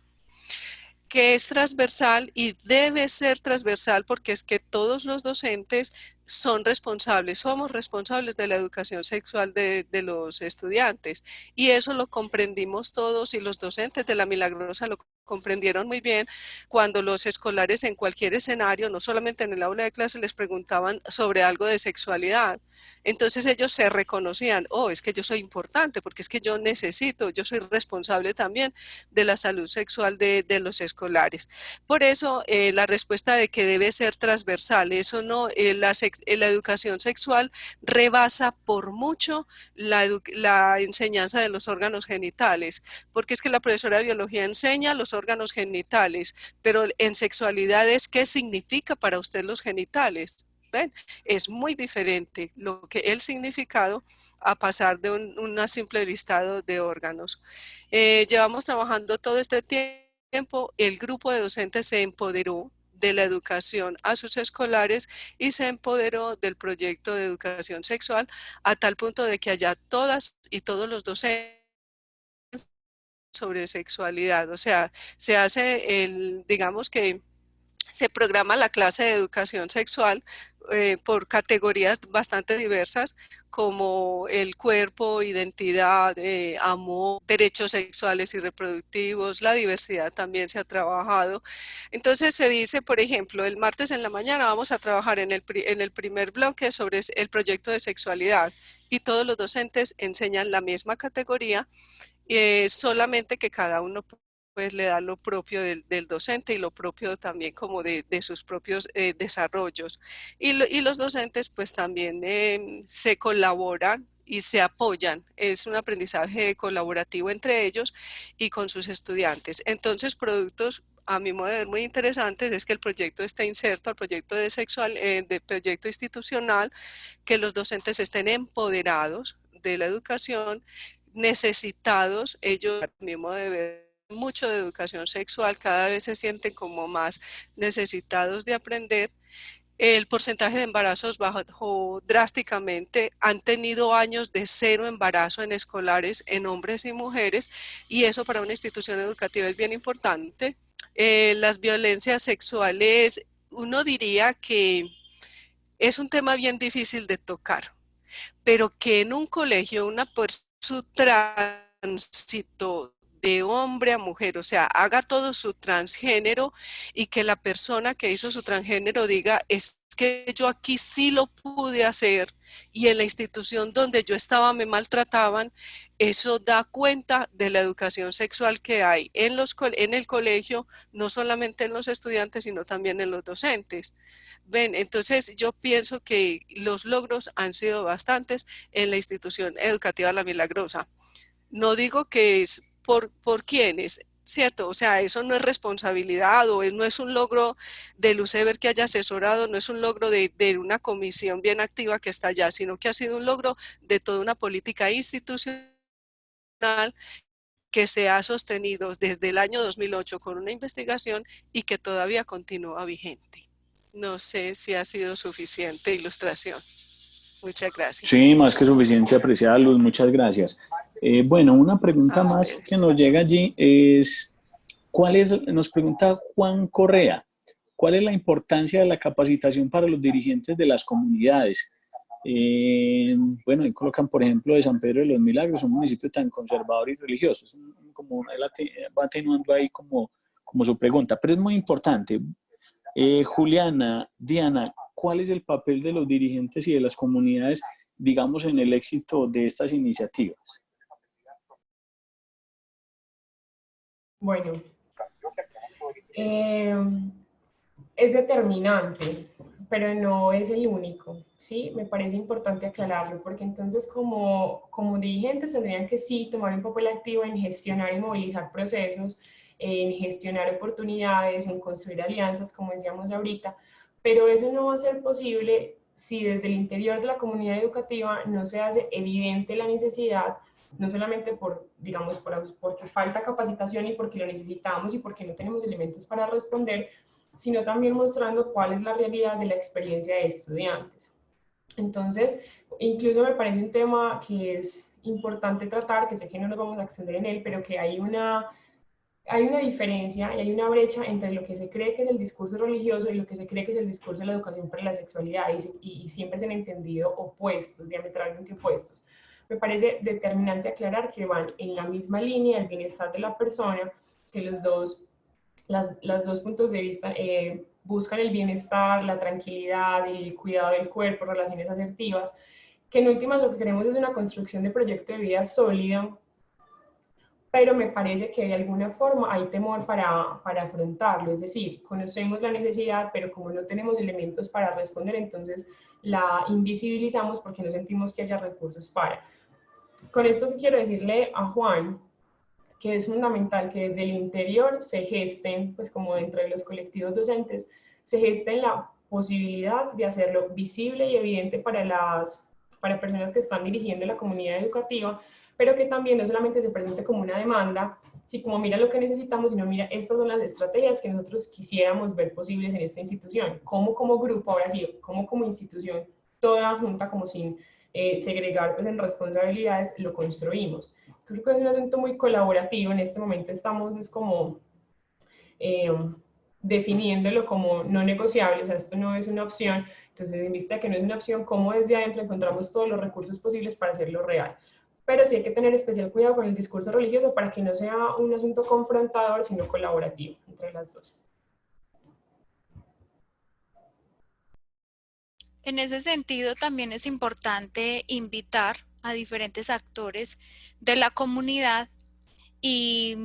que es transversal y debe ser transversal, porque es que todos los docentes son responsables, somos responsables de la educación sexual de los estudiantes, y eso lo comprendimos todos, y los docentes de La Milagrosa lo comprendieron muy bien cuando los escolares en cualquier escenario, no solamente en el aula de clase, les preguntaban sobre algo de sexualidad. Entonces ellos se reconocían, oh, es que yo soy importante, porque es que yo necesito, yo soy responsable también de la salud sexual de los escolares. Por eso la respuesta de que debe ser transversal, eso no, la educación sexual rebasa por mucho la enseñanza de los órganos genitales, porque es que la profesora de biología enseña los órganos genitales, pero en sexualidades, ¿qué significa para usted los genitales? ¿Ven? Es muy diferente lo que el significado a pasar de una simple listado de órganos. Llevamos trabajando todo este tiempo, el grupo de docentes se empoderó de la educación a sus escolares y se empoderó del proyecto de educación sexual, a tal punto de que haya todas y todos los docentes sobre sexualidad. O sea, se hace digamos que se programa la clase de educación sexual por categorías bastante diversas, como el cuerpo, identidad, amor, derechos sexuales y reproductivos, la diversidad también se ha trabajado. Entonces se dice, por ejemplo, el martes en la mañana vamos a trabajar en el primer bloque sobre el proyecto de sexualidad, y todos los docentes enseñan la misma categoría, solamente que cada uno pues le da lo propio del docente y lo propio también como de sus propios desarrollos. Y los docentes pues también se colaboran y se apoyan. Es un aprendizaje colaborativo entre ellos y con sus estudiantes. Entonces, productos a mi modo de ver muy interesantes es que el proyecto esté inserto al proyecto de proyecto institucional, que los docentes estén empoderados de la educación, necesitados, ellos, a mi modo de ver, mucho de educación sexual, cada vez se sienten como más necesitados de aprender. El porcentaje de embarazos bajó drásticamente, han tenido años de 0 embarazo en escolares, en hombres y mujeres, y eso para una institución educativa es bien importante. Las violencias sexuales, uno diría que es un tema bien difícil de tocar, pero que en un colegio su tránsito de hombre a mujer, o sea, haga todo su transgénero, y que la persona que hizo su transgénero diga, es que yo aquí sí lo pude hacer, y en la institución donde yo estaba me maltrataban. Eso da cuenta de la educación sexual que hay en el colegio, no solamente en los estudiantes, sino también en los docentes. Ven, entonces yo pienso que los logros han sido bastantes en la institución educativa La Milagrosa. No digo que ¿por quiénes? ¿Cierto? O sea, eso no es responsabilidad o no es un logro de Lucever que haya asesorado, no es un logro de una comisión bien activa que está allá, sino que ha sido un logro de toda una política institucional que se ha sostenido desde el año 2008 con una investigación y que todavía continúa vigente. No sé si ha sido suficiente ilustración. Muchas gracias. Sí, más que suficiente, apreciada Luz, muchas gracias. Bueno, una pregunta más que nos llega allí es, nos pregunta Juan Correa, ¿cuál es la importancia de la capacitación para los dirigentes de las comunidades? Bueno, ahí colocan, por ejemplo, de San Pedro de los Milagros, un municipio tan conservador y religioso. Él va atenuando ahí como su pregunta, pero es muy importante. Juliana, Diana, ¿cuál es el papel de los dirigentes y de las comunidades, digamos, en el éxito de estas iniciativas? Bueno, es determinante, pero no es el único, ¿sí? Me parece importante aclararlo, porque entonces como dirigentes tendrían que sí tomar un papel activo en gestionar y movilizar procesos, en gestionar oportunidades, en construir alianzas, como decíamos ahorita, pero eso no va a ser posible si desde el interior de la comunidad educativa no se hace evidente la necesidad, no solamente porque falta capacitación y porque lo necesitamos y porque no tenemos elementos para responder, sino también mostrando cuál es la realidad de la experiencia de estudiantes. Entonces, incluso me parece un tema que es importante tratar, que sé que no nos vamos a extender en él, pero que hay una diferencia y hay una brecha entre lo que se cree que es el discurso religioso y lo que se cree que es el discurso de la educación para la sexualidad, y siempre se han entendido opuestos, diametralmente opuestos. Me parece determinante aclarar que van en la misma línea el bienestar de la persona, que los dos puntos de vista buscan el bienestar, la tranquilidad, el cuidado del cuerpo, relaciones asertivas, que en últimas lo que queremos es una construcción de proyecto de vida sólido, pero me parece que de alguna forma hay temor para afrontarlo, es decir, conocemos la necesidad, pero como no tenemos elementos para responder, entonces la invisibilizamos porque no sentimos que haya recursos para. Con esto quiero decirle a Juan que es fundamental que desde el interior se gesten, pues como dentro de los colectivos docentes, se gesten la posibilidad de hacerlo visible y evidente para personas que están dirigiendo la comunidad educativa, pero que también no solamente se presente como una demanda, sí, como mira lo que necesitamos, sino mira, estas son las estrategias que nosotros quisiéramos ver posibles en esta institución, como grupo, ahora sí, como institución, toda junta, como sin segregar pues, en responsabilidades, lo construimos. Creo que es un asunto muy colaborativo, en este momento estamos es como definiéndolo como no negociable, o sea, esto no es una opción, entonces en vista de que no es una opción, ¿cómo desde adentro encontramos todos los recursos posibles para hacerlo real? Pero sí hay que tener especial cuidado con el discurso religioso para que no sea un asunto confrontador, sino colaborativo entre las dos. En ese sentido, también es importante invitar a diferentes actores de la comunidad y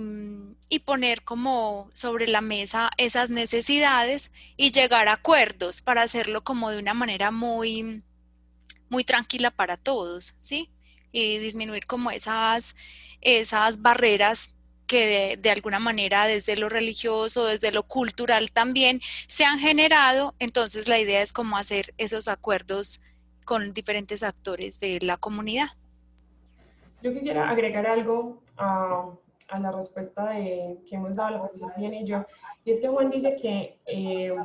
poner como sobre la mesa esas necesidades y llegar a acuerdos para hacerlo como de una manera muy, muy tranquila para todos, ¿sí? Y disminuir como esas barreras que de alguna manera desde lo religioso, desde lo cultural también se han generado. Entonces la idea es como hacer esos acuerdos con diferentes actores de la comunidad. Yo quisiera agregar algo a la respuesta que hemos dado la profesora Diana y yo, y es que Juan dice que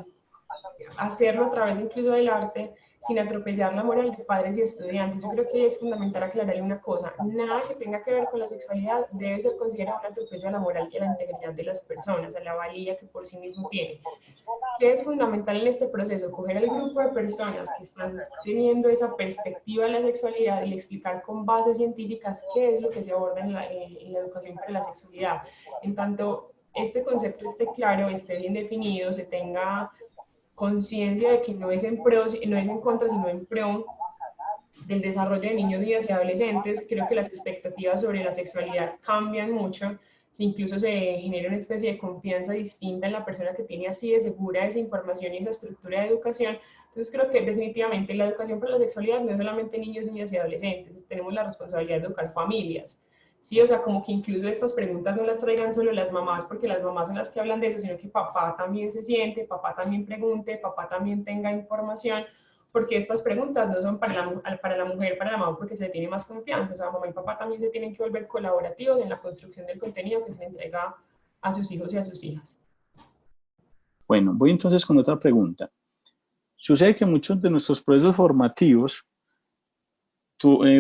hacerlo a través incluso del arte sin atropellar la moral de padres y estudiantes. Yo creo que es fundamental aclararle una cosa, nada que tenga que ver con la sexualidad debe ser considerado un atropello a la moral y a la integridad de las personas, a la valía que por sí mismo tiene. ¿Qué es fundamental en este proceso? Coger al grupo de personas que están teniendo esa perspectiva de la sexualidad y explicar con bases científicas qué es lo que se aborda en la educación para la sexualidad. En tanto este concepto esté claro, esté bien definido, se tenga conciencia de que no es en contra, sino en pro del desarrollo de niños, niñas y adolescentes, creo que las expectativas sobre la sexualidad cambian mucho, incluso se genera una especie de confianza distinta en la persona que tiene así de segura esa información y esa estructura de educación. Entonces creo que definitivamente la educación para la sexualidad no es solamente niños, niñas y adolescentes, tenemos la responsabilidad de educar familias. Sí, o sea, como que incluso estas preguntas no las traigan solo las mamás, porque las mamás son las que hablan de eso, sino que papá también se siente, papá también pregunte, papá también tenga información, porque estas preguntas no son para la mujer, para la mamá, porque se le tiene más confianza. O sea, mamá y papá también se tienen que volver colaborativos en la construcción del contenido que se le entrega a sus hijos y a sus hijas. Bueno, voy entonces con otra pregunta. Sucede que muchos de nuestros procesos formativos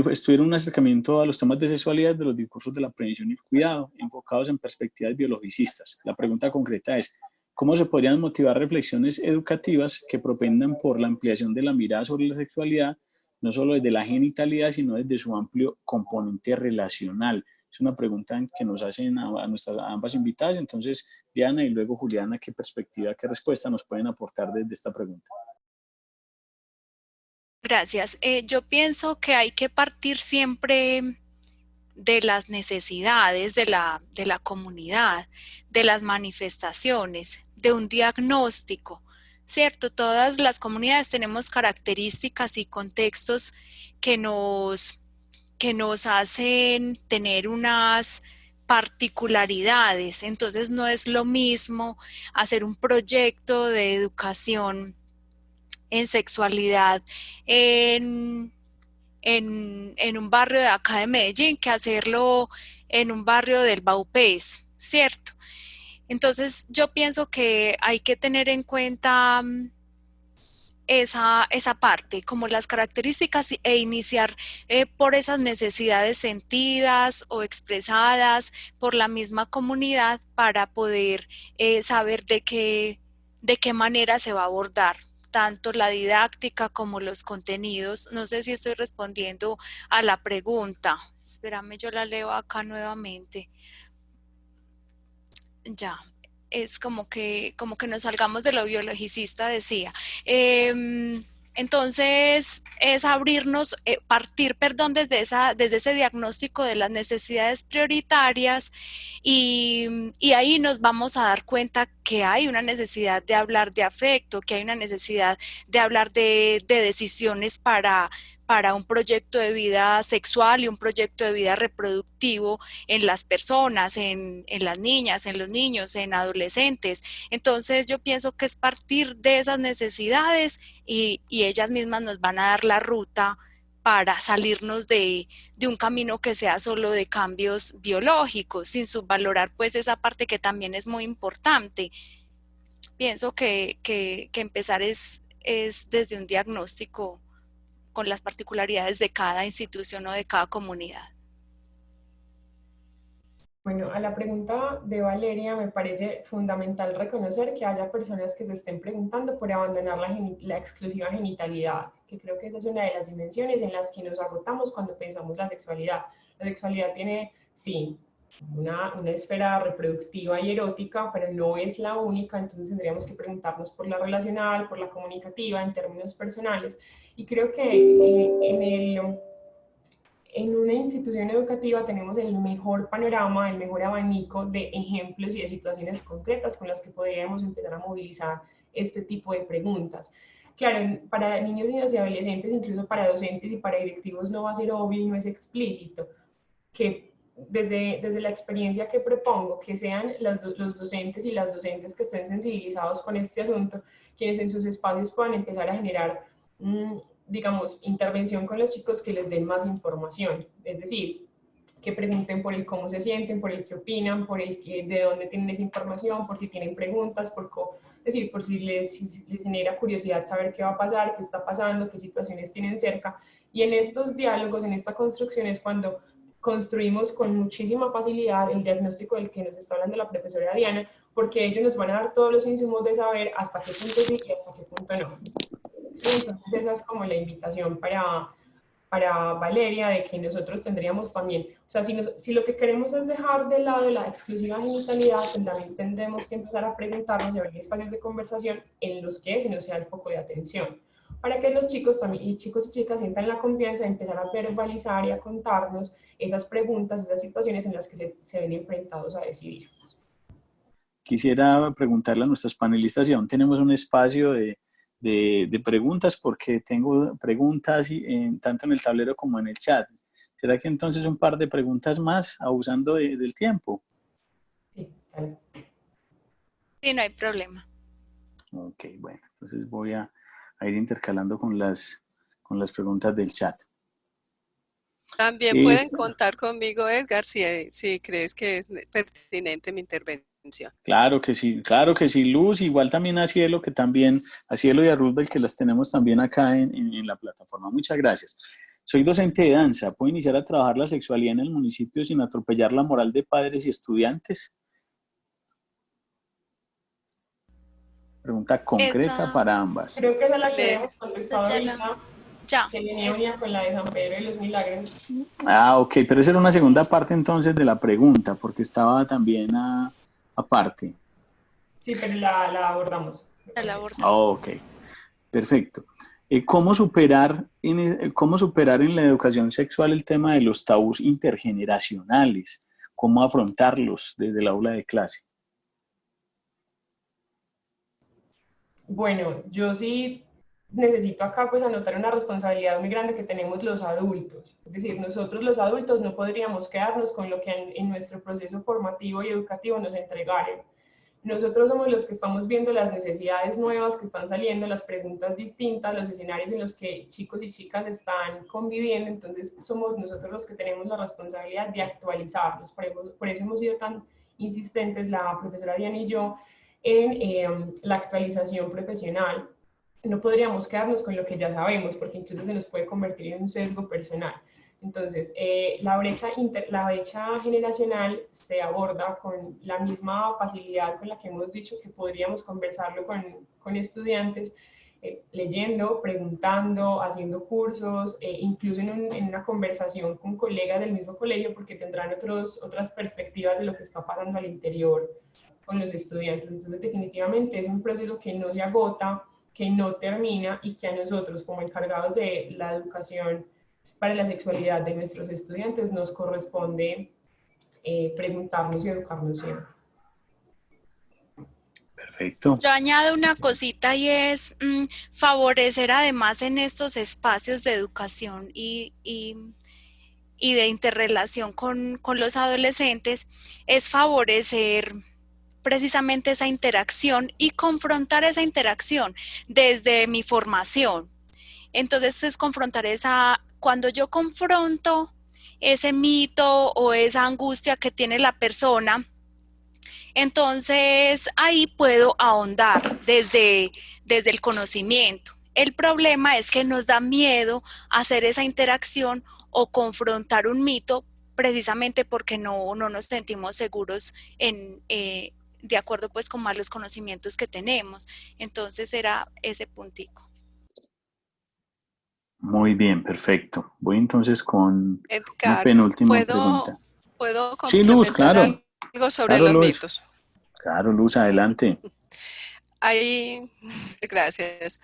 estuvieron un acercamiento a los temas de sexualidad de los discursos de la prevención y el cuidado, enfocados en perspectivas biologicistas. La pregunta concreta es, ¿cómo se podrían motivar reflexiones educativas que propendan por la ampliación de la mirada sobre la sexualidad, no solo desde la genitalidad, sino desde su amplio componente relacional? Es una pregunta que nos hacen a nuestras ambas invitadas. Entonces, Diana y luego Juliana, ¿qué perspectiva, qué respuesta nos pueden aportar desde esta pregunta? Gracias. Yo pienso que hay que partir siempre de las necesidades de la comunidad, de las manifestaciones, de un diagnóstico, ¿cierto? Todas las comunidades tenemos características y contextos que nos hacen tener unas particularidades. Entonces no es lo mismo hacer un proyecto de educación en sexualidad en un barrio de acá de Medellín que hacerlo en un barrio del Baupés, ¿cierto? Entonces yo pienso que hay que tener en cuenta esa parte, como las características e iniciar por esas necesidades sentidas o expresadas por la misma comunidad para poder saber de qué manera se va a abordar tanto la didáctica como los contenidos. No sé si estoy respondiendo a la pregunta. Espérame, yo la leo acá nuevamente. Ya, es como que nos salgamos de lo biologicista, decía. Entonces, es abrirnos, partir, perdón, desde ese diagnóstico de las necesidades prioritarias y ahí nos vamos a dar cuenta que hay una necesidad de hablar de afecto, que hay una necesidad de hablar de decisiones para un proyecto de vida sexual y un proyecto de vida reproductivo en las personas, en las niñas, en los niños, en adolescentes. Entonces yo pienso que es partir de esas necesidades y ellas mismas nos van a dar la ruta para salirnos de un camino que sea solo de cambios biológicos, sin subvalorar pues esa parte que también es muy importante. Pienso que empezar es desde un diagnóstico con las particularidades de cada institución o de cada comunidad. Bueno, a la pregunta de Valeria me parece fundamental reconocer que haya personas que se estén preguntando por abandonar la exclusiva genitalidad, que creo que esa es una de las dimensiones en las que nos agotamos cuando pensamos la sexualidad. La sexualidad tiene, sí, una esfera reproductiva y erótica, pero no es la única, entonces tendríamos que preguntarnos por la relacional, por la comunicativa, en términos personales. Y creo que en una institución educativa tenemos el mejor panorama, el mejor abanico de ejemplos y de situaciones concretas con las que podríamos empezar a movilizar este tipo de preguntas. Claro, para niños, niñas y adolescentes, incluso para docentes y para directivos no va a ser obvio y no es explícito, que desde la experiencia que propongo, que sean los docentes y las docentes que estén sensibilizados con este asunto, quienes en sus espacios puedan empezar a generar digamos, intervención con los chicos que les den más información, es decir, que pregunten por el cómo se sienten, por el qué opinan, por el que, de dónde tienen esa información, por si tienen preguntas, es decir, por si les genera curiosidad saber qué va a pasar, qué está pasando, qué situaciones tienen cerca. Y en estos diálogos, en esta construcción es cuando construimos con muchísima facilidad el diagnóstico del que nos está hablando la profesora Diana, porque ellos nos van a dar todos los insumos de saber hasta qué punto sí y hasta qué punto no. Sí, entonces esa es como la invitación para Valeria, de que nosotros tendríamos también, o sea, si lo que queremos es dejar de lado la exclusiva genitalidad, pues también tendremos que empezar a preguntarnos y abrir espacios de conversación en los que ese no sea el foco de atención, para que los chicos también, y chicos y chicas sientan la confianza de empezar a verbalizar y a contarnos esas preguntas, esas situaciones en las que se ven enfrentados a decidir. Quisiera preguntarle a nuestros panelistas si aún tenemos un espacio de preguntas, porque tengo preguntas tanto en el tablero como en el chat. ¿Será que entonces un par de preguntas más, abusando del tiempo? Sí, dale. Sí, no hay problema. Ok, bueno, entonces voy a ir intercalando con las preguntas del chat. También pueden contar conmigo, Edgar, si crees que es pertinente mi intervención. Claro que sí, Luz. Igual también a Cielo, a Cielo y a Roosevelt, que las tenemos también acá en la plataforma. Muchas gracias. Soy docente de danza. ¿Puedo iniciar a trabajar la sexualidad en el municipio sin atropellar la moral de padres y estudiantes? Pregunta concreta para ambas. Creo que esa es la que habíamos contestado ya ahorita, ya, que venía con la de San Pedro y los Milagros. Ah, ok, pero esa era una segunda parte entonces de la pregunta, porque estaba también aparte. Sí, pero la abordamos. la abordamos. Ok, perfecto. ¿Cómo superar en la educación sexual el tema de los tabús intergeneracionales? ¿Cómo afrontarlos desde el aula de clase? Bueno, yo sí necesito acá pues anotar una responsabilidad muy grande que tenemos los adultos. Es decir, nosotros los adultos no podríamos quedarnos con lo que en nuestro proceso formativo y educativo nos entregaron. Nosotros somos los que estamos viendo las necesidades nuevas que están saliendo, las preguntas distintas, los escenarios en los que chicos y chicas están conviviendo, entonces somos nosotros los que tenemos la responsabilidad de actualizarlos. Por eso hemos sido tan insistentes, la profesora Diana y yo, en la actualización profesional. No podríamos quedarnos con lo que ya sabemos, porque incluso se nos puede convertir en un sesgo personal. Entonces, la brecha generacional se aborda con la misma facilidad con la que hemos dicho que podríamos conversarlo con estudiantes, leyendo, preguntando, haciendo cursos, incluso en una conversación con colegas del mismo colegio, porque tendrán otras perspectivas de lo que está pasando al interior con los estudiantes. Entonces, definitivamente es un proceso que no se agota, que no termina y que a nosotros, como encargados de la educación para la sexualidad de nuestros estudiantes, nos corresponde preguntarnos y educarnos siempre. Perfecto. Yo añado una cosita y es favorecer además en estos espacios de educación y de interrelación con los adolescentes, es favorecer precisamente esa interacción y confrontar esa interacción desde mi formación. Entonces es confrontar cuando yo confronto ese mito o esa angustia que tiene la persona, entonces ahí puedo ahondar desde el conocimiento. El problema es que nos da miedo hacer esa interacción o confrontar un mito precisamente porque no nos sentimos seguros de acuerdo pues con los conocimientos que tenemos. Entonces era ese puntico. Muy bien, perfecto. Voy entonces con Edgar, una penúltima pregunta. ¿Puedo Sí, Luz, complementar claro. algo sobre Claro, los Luz. mitos? Claro, Luz, adelante. Gracias.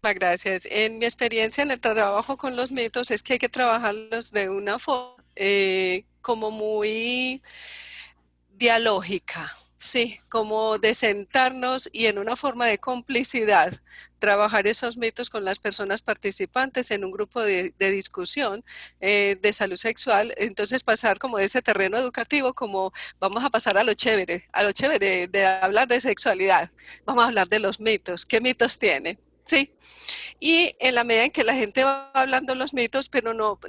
Gracias. En mi experiencia en el trabajo con los mitos es que hay que trabajarlos de una forma como muy dialógica, sí, como de sentarnos y en una forma de complicidad trabajar esos mitos con las personas participantes en un grupo de discusión de salud sexual. Entonces pasar como de ese terreno educativo, como vamos a pasar a lo chévere de hablar de sexualidad, vamos a hablar de los mitos, ¿qué mitos tiene? Sí, y en la medida en que la gente va hablando los mitos, pero no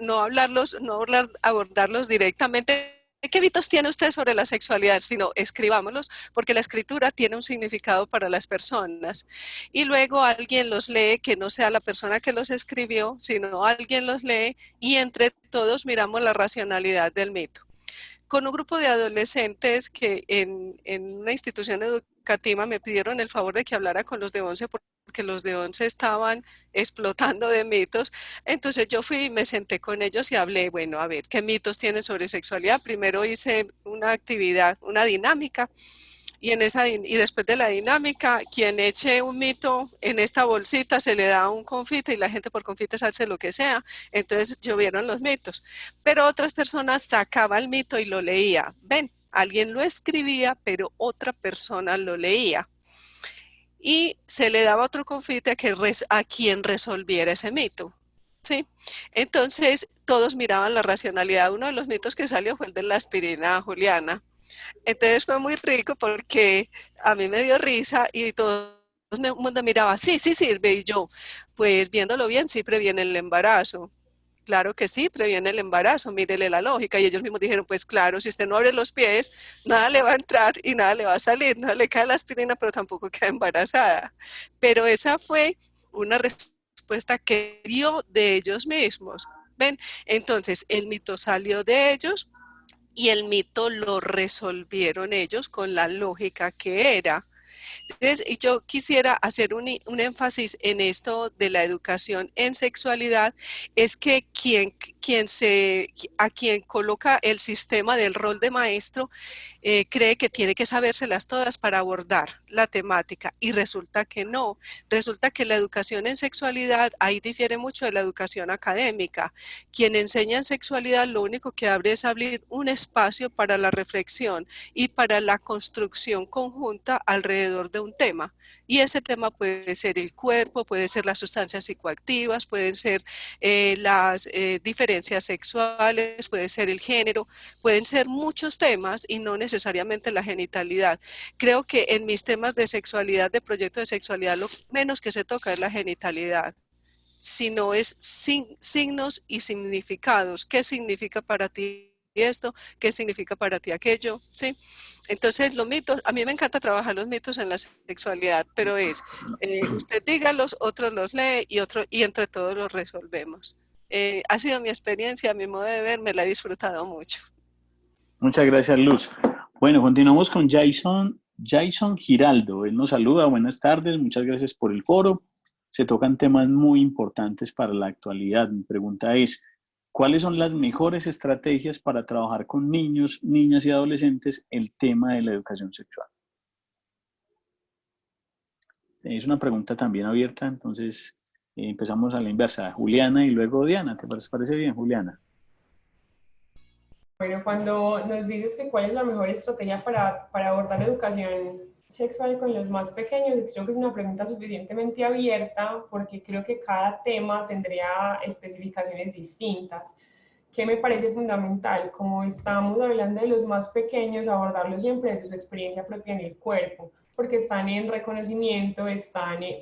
abordarlos directamente. ¿Qué mitos tiene usted sobre la sexualidad? Sino escribámoslos, porque la escritura tiene un significado para las personas. Y luego alguien los lee, que no sea la persona que los escribió, sino alguien los lee y entre todos miramos la racionalidad del mito. Con un grupo de adolescentes que en una institución educativa me pidieron el favor de que hablara con los de 11 porque los de 11 estaban explotando de mitos. Entonces yo fui y me senté con ellos y hablé, bueno, a ver, ¿qué mitos tienen sobre sexualidad? Primero hice una actividad, una dinámica. Y después de la dinámica, quien eche un mito en esta bolsita se le da un confite y la gente por confites hace lo que sea. Entonces llovieron los mitos. Pero otras personas sacaban el mito y lo leía. Ven, alguien lo escribía, pero otra persona lo leía. Y se le daba otro confite a quien resolviera ese mito. ¿sí? Entonces, todos miraban la racionalidad. Uno de los mitos que salió fue el de la aspirina, Juliana. Entonces fue muy rico porque a mí me dio risa y todo el mundo miraba, sí, sí sirve. Y yo, pues viéndolo bien, sí previene el embarazo. Claro que sí, previene el embarazo, mírele la lógica. Y ellos mismos dijeron, pues claro, si usted no abre los pies, nada le va a entrar y nada le va a salir. No le cae la aspirina, pero tampoco queda embarazada. Pero esa fue una respuesta que dio de ellos mismos. ¿Ven? Entonces, el mito salió de ellos y el mito lo resolvieron ellos con la lógica que era. Entonces, y yo quisiera hacer un énfasis en esto de la educación en sexualidad, es que a quien coloca el sistema del rol de maestro cree que tiene que sabérselas todas para abordar la temática y resulta que no, resulta que la educación en sexualidad ahí difiere mucho de la educación académica. Quien enseña en sexualidad lo único que abre es abrir un espacio para la reflexión y para la construcción conjunta alrededor de un tema. Y ese tema puede ser el cuerpo, puede ser las sustancias psicoactivas, pueden ser las diferencias sexuales, puede ser el género, pueden ser muchos temas y no necesariamente la genitalidad. Creo que en mis temas de sexualidad, de proyecto de sexualidad, lo menos que se toca es la genitalidad, sino es signos y significados. ¿Qué significa para ti esto? ¿Qué significa para ti aquello? ¿Sí? Entonces, los mitos, a mí me encanta trabajar los mitos en la sexualidad, pero es, usted dígalos, otro los lee y entre todos los resolvemos. Ha sido mi experiencia, a mi modo de ver, me la he disfrutado mucho. Muchas gracias, Luz. Bueno, continuamos con Jason Giraldo. Él nos saluda, buenas tardes, muchas gracias por el foro. Se tocan temas muy importantes para la actualidad. Mi pregunta es, ¿cuáles son las mejores estrategias para trabajar con niños, niñas y adolescentes el tema de la educación sexual? Es una pregunta también abierta, entonces empezamos a la inversa. Juliana y luego Diana. ¿Te parece bien, Juliana? Bueno, cuando nos dices que cuál es la mejor estrategia para abordar la educación sexual con los más pequeños, creo que es una pregunta suficientemente abierta porque creo que cada tema tendría especificaciones distintas. ¿Qué me parece fundamental? Como estamos hablando de los más pequeños, abordarlo siempre desde su experiencia propia en el cuerpo, porque están en reconocimiento,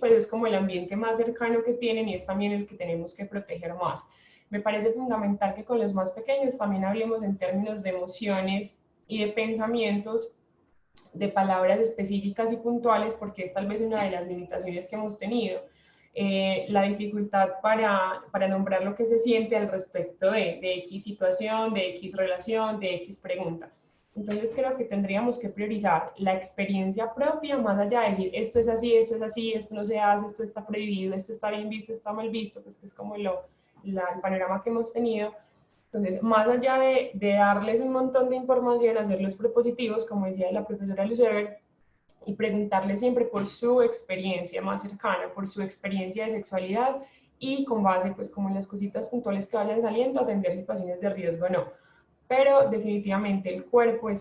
pues es como el ambiente más cercano que tienen y es también el que tenemos que proteger más. Me parece fundamental que con los más pequeños también hablemos en términos de emociones y de pensamientos, de palabras específicas y puntuales, porque es tal vez una de las limitaciones que hemos tenido. La dificultad para nombrar lo que se siente al respecto de X situación, de X relación, de X pregunta. Entonces creo que tendríamos que priorizar la experiencia propia, más allá de decir esto es así, esto no se hace, esto está prohibido, esto está bien visto, está mal visto, pues que es como el panorama que hemos tenido. Entonces, más allá de darles un montón de información, hacerlos propositivos, como decía la profesora Lucever, y preguntarles siempre por su experiencia más cercana, por su experiencia de sexualidad y con base, pues como en las cositas puntuales que vayan saliendo, atender situaciones de riesgo o no. Pero definitivamente el cuerpo, el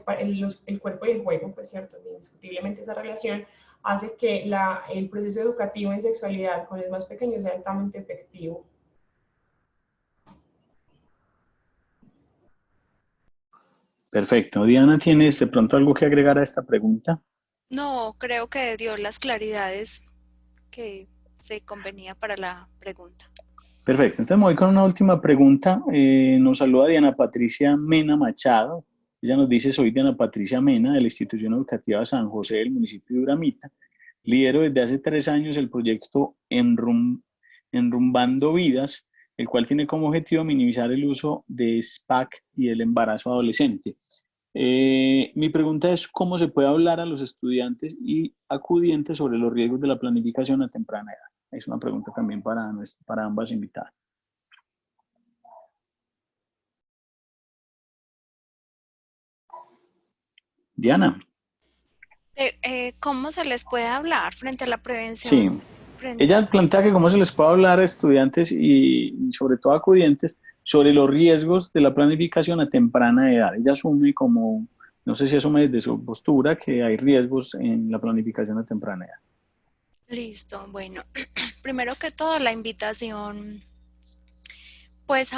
cuerpo y el juego, pues cierto, indiscutiblemente esa relación hace que el proceso educativo en sexualidad con los más pequeños sea altamente efectivo. Perfecto. Diana, ¿tienes de pronto algo que agregar a esta pregunta? No, creo que dio las claridades que se convenía para la pregunta. Perfecto. Entonces me voy con una última pregunta. Nos saluda Diana Patricia Mena Machado. Ella nos dice, soy Diana Patricia Mena de la Institución Educativa San José del municipio de Uramita. Lidero desde hace 3 años el proyecto Enrumbando Vidas, el cual tiene como objetivo minimizar el uso de SPAC y el embarazo adolescente. Mi pregunta es, ¿cómo se puede hablar a los estudiantes y acudientes sobre los riesgos de la planificación a temprana edad? Es una pregunta también para ambas invitadas. Diana. ¿Cómo se les puede hablar frente a la Sí. prevención? Ella plantea que cómo se les puede hablar a estudiantes y sobre todo acudientes sobre los riesgos de la planificación a temprana edad. Ella asume como, no sé si asume desde su postura, que hay riesgos en la planificación a temprana edad. Listo, bueno, primero que todo la invitación Pues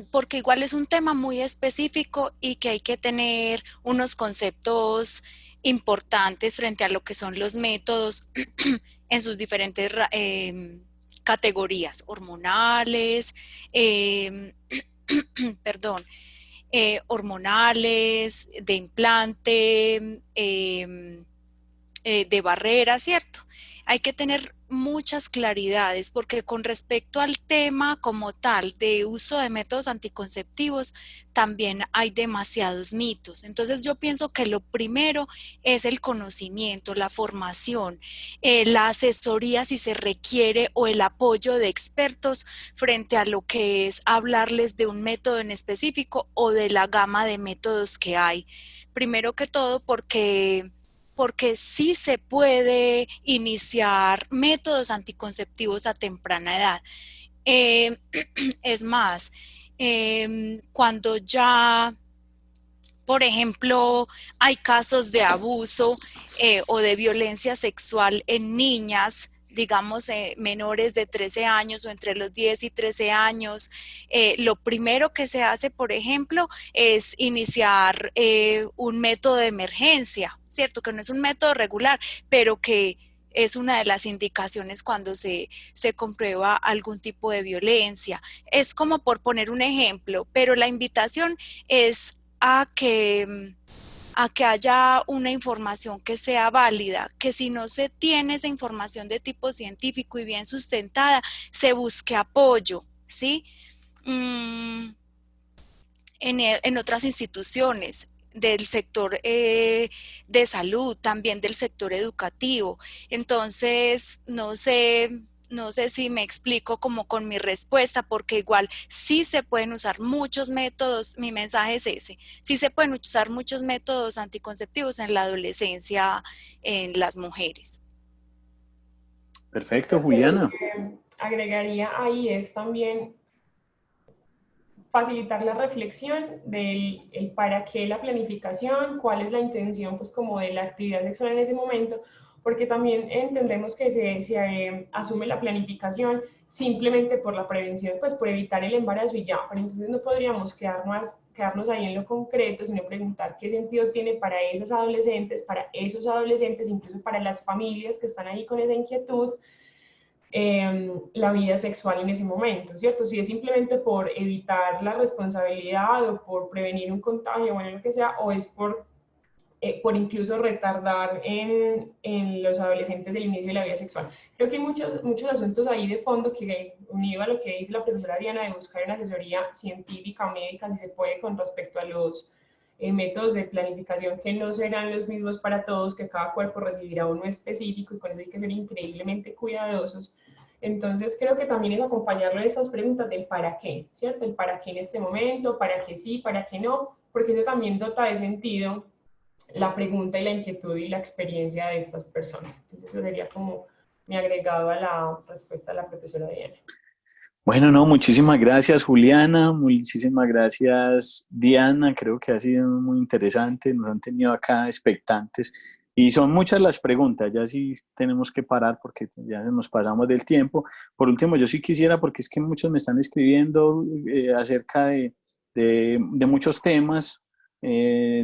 porque igual es un tema muy específico y que hay que tener unos conceptos importantes frente a lo que son los métodos en sus diferentes categorías hormonales, perdón, hormonales, de implante, de barrera, ¿cierto? Hay que tener muchas claridades porque con respecto al tema como tal de uso de métodos anticonceptivos también hay demasiados mitos. Entonces yo pienso que lo primero es el conocimiento, la formación, la asesoría si se requiere o el apoyo de expertos frente a lo que es hablarles de un método en específico o de la gama de métodos que hay. Primero que todo porque sí se puede iniciar métodos anticonceptivos a temprana edad. Eh, es más, cuando ya, por ejemplo, hay casos de abuso o de violencia sexual en niñas, digamos, menores de 13 años o entre los 10 y 13 años, lo primero que se hace, por ejemplo, es iniciar un método de emergencia, ¿cierto? Que no es un método regular, pero que es una de las indicaciones cuando se comprueba algún tipo de violencia. Es como por poner un ejemplo, pero la invitación es a que haya una información que sea válida, que si no se tiene esa información de tipo científico y bien sustentada, se busque apoyo, ¿sí? Mm, en otras instituciones del sector de salud, también del sector educativo. Entonces, no sé si me explico como con mi respuesta, porque igual sí se pueden usar muchos métodos, mi mensaje es ese, sí se pueden usar muchos métodos anticonceptivos en la adolescencia en las mujeres. Perfecto, Creo que lo Juliana. que agregaría ahí es también facilitar la reflexión del el para qué la planificación, cuál es la intención pues como de la actividad sexual en ese momento, porque también entendemos que se asume la planificación simplemente por la prevención, pues por evitar el embarazo y ya, pero entonces no podríamos quedarnos ahí en lo concreto, sino preguntar qué sentido tiene para esas adolescentes, para esos adolescentes, incluso para las familias que están ahí con esa inquietud, la vida sexual en ese momento, ¿cierto? Si es simplemente por evitar la responsabilidad o por prevenir un contagio, bueno, lo que sea, o es por incluso retardar en los adolescentes el inicio de la vida sexual. Creo que hay muchos asuntos ahí de fondo que, unido a lo que dice la profesora Diana, de buscar una asesoría científica o médica, si se puede, con respecto a los métodos de planificación que no serán los mismos para todos, que cada cuerpo recibirá uno específico y con eso hay que ser increíblemente cuidadosos. Entonces creo que también es acompañarlo de esas preguntas del para qué, ¿cierto? El para qué en este momento, para qué sí, para qué no, porque eso también dota de sentido la pregunta y la inquietud y la experiencia de estas personas. Entonces eso sería como mi agregado a la respuesta de la profesora Diana. Bueno, no, muchísimas gracias, Juliana, muchísimas gracias, Diana, creo que ha sido muy interesante, nos han tenido acá expectantes y son muchas las preguntas, ya sí tenemos que parar porque ya nos pasamos del tiempo. Por último, yo sí quisiera, porque es que muchos me están escribiendo acerca de muchos temas,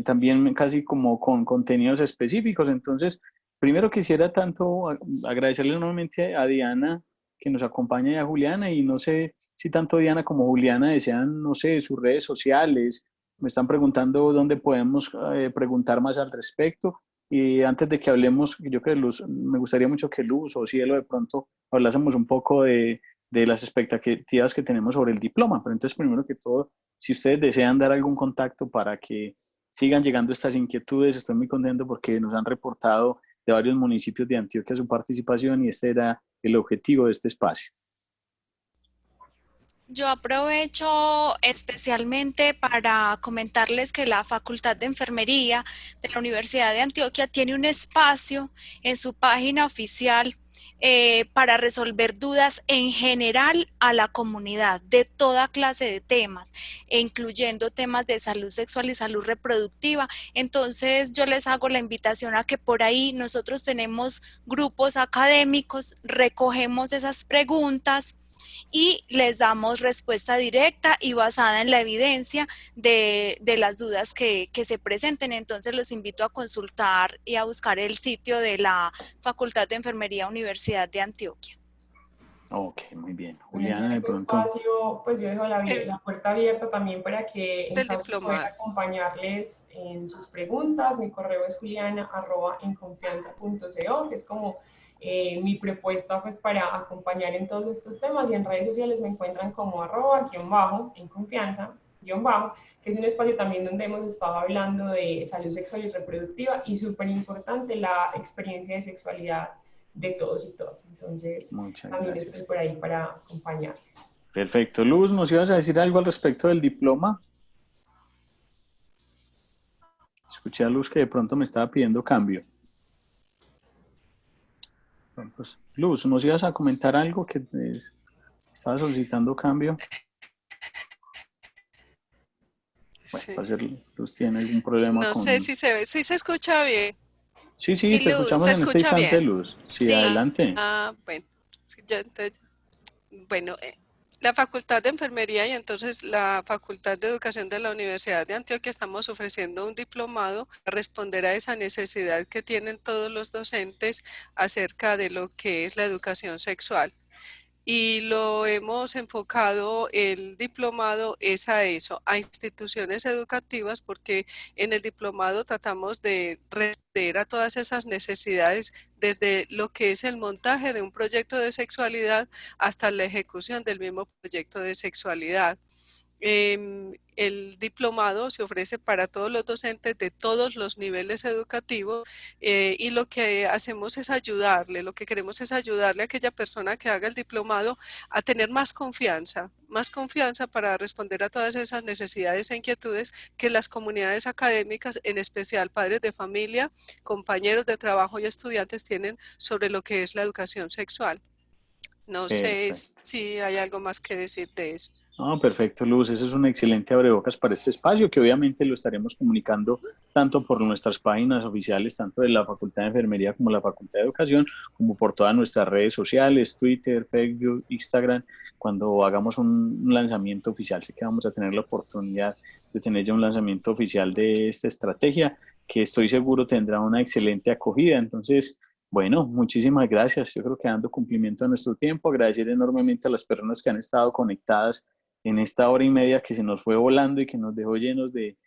también casi como con contenidos específicos, entonces, primero quisiera tanto agradecerle enormemente a Diana que nos acompaña y a Juliana, y no sé si tanto Diana como Juliana desean, no sé, sus redes sociales, me están preguntando dónde podemos preguntar más al respecto, y antes de que hablemos, yo creo que Luz, me gustaría mucho que Luz o Cielo de pronto hablásemos un poco de las expectativas que tenemos sobre el diploma, pero entonces primero que todo, si ustedes desean dar algún contacto para que sigan llegando estas inquietudes, estoy muy contento porque nos han reportado de varios municipios de Antioquia su participación y este era el objetivo de este espacio. Yo aprovecho especialmente para comentarles que la Facultad de Enfermería de la Universidad de Antioquia tiene un espacio en su página oficial para resolver dudas en general a la comunidad de toda clase de temas, incluyendo temas de salud sexual y salud reproductiva. Entonces yo les hago la invitación a que por ahí nosotros tenemos grupos académicos, recogemos esas preguntas y les damos respuesta directa y basada en la evidencia de las dudas que se presenten. Entonces los invito a consultar y a buscar el sitio de la Facultad de Enfermería Universidad de Antioquia. Ok, muy bien. Bueno, Juliana, de en este pronto. espacio, pues yo dejo la puerta abierta también para que en Del caso de poder diplomado. acompañarles en sus preguntas, mi correo es juliana@enconfianza.co, que es como mi propuesta pues para acompañar en todos estos temas, y en redes sociales me encuentran como @_enconfianza_, que es un espacio también donde hemos estado hablando de salud sexual y reproductiva y súper importante la experiencia de sexualidad de todos y todas. Entonces, Muchas también estoy gracias. por ahí para acompañarles. Perfecto. Luz, ¿nos ibas a decir algo al respecto del diploma? Escuché a Luz que de pronto me estaba pidiendo cambio. Entonces, Luz, ¿nos ibas a comentar algo que estaba solicitando cambio? Bueno, Sí. parece que Luz tiene algún problema No sé con... si se ve, si se escucha bien. Sí, Sí, te Luz, escuchamos ¿Se en este escucha instante, bien? Luz. Sí, sí. adelante. Bueno. Sí, bueno, la Facultad de Enfermería y entonces la Facultad de Educación de la Universidad de Antioquia estamos ofreciendo un diplomado para responder a esa necesidad que tienen todos los docentes acerca de lo que es la educación sexual. Y lo hemos enfocado, el diplomado es a eso, a instituciones educativas, porque en el diplomado tratamos de responder a todas esas necesidades desde lo que es el montaje de un proyecto de sexualidad hasta la ejecución del mismo proyecto de sexualidad. El diplomado se ofrece para todos los docentes de todos los niveles educativos, y lo que hacemos es ayudarle, lo que queremos es ayudarle a aquella persona que haga el diplomado a tener más confianza para responder a todas esas necesidades e inquietudes que las comunidades académicas, en especial padres de familia, compañeros de trabajo y estudiantes, tienen sobre lo que es la educación sexual. No sé Perfecto. si hay algo más que decir de eso. No, perfecto, Luz. Ese es un excelente abrebocas para este espacio que obviamente lo estaremos comunicando tanto por nuestras páginas oficiales, tanto de la Facultad de Enfermería como la Facultad de Educación, como por todas nuestras redes sociales, Twitter, Facebook, Instagram. Cuando hagamos un lanzamiento oficial, sé que vamos a tener la oportunidad de tener ya un lanzamiento oficial de esta estrategia, que estoy seguro tendrá una excelente acogida. Entonces, bueno, muchísimas gracias. Yo creo que dando cumplimiento a nuestro tiempo, agradecer enormemente a las personas que han estado conectadas en esta hora y media que se nos fue volando y que nos dejó llenos de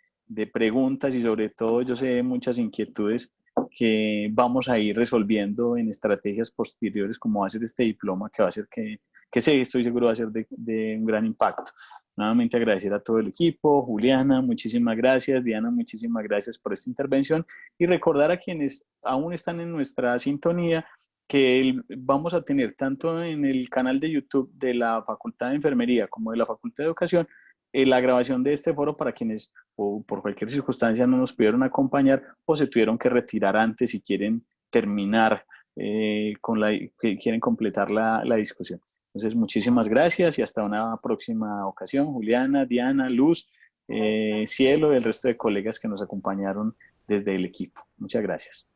preguntas y sobre todo yo sé muchas inquietudes que vamos a ir resolviendo en estrategias posteriores como va a ser este diploma que va a ser que sé, estoy seguro va a ser de un gran impacto. Nuevamente agradecer a todo el equipo, Juliana, muchísimas gracias, Diana, muchísimas gracias por esta intervención y recordar a quienes aún están en nuestra sintonía que vamos a tener tanto en el canal de YouTube de la Facultad de Enfermería como de la Facultad de Educación la grabación de este foro para quienes o por cualquier circunstancia no nos pudieron acompañar o se tuvieron que retirar antes y quieren terminar que quieren completar la discusión. Entonces, muchísimas gracias y hasta una próxima ocasión. Juliana, Diana, Luz, Cielo y el resto de colegas que nos acompañaron desde el equipo. Muchas gracias.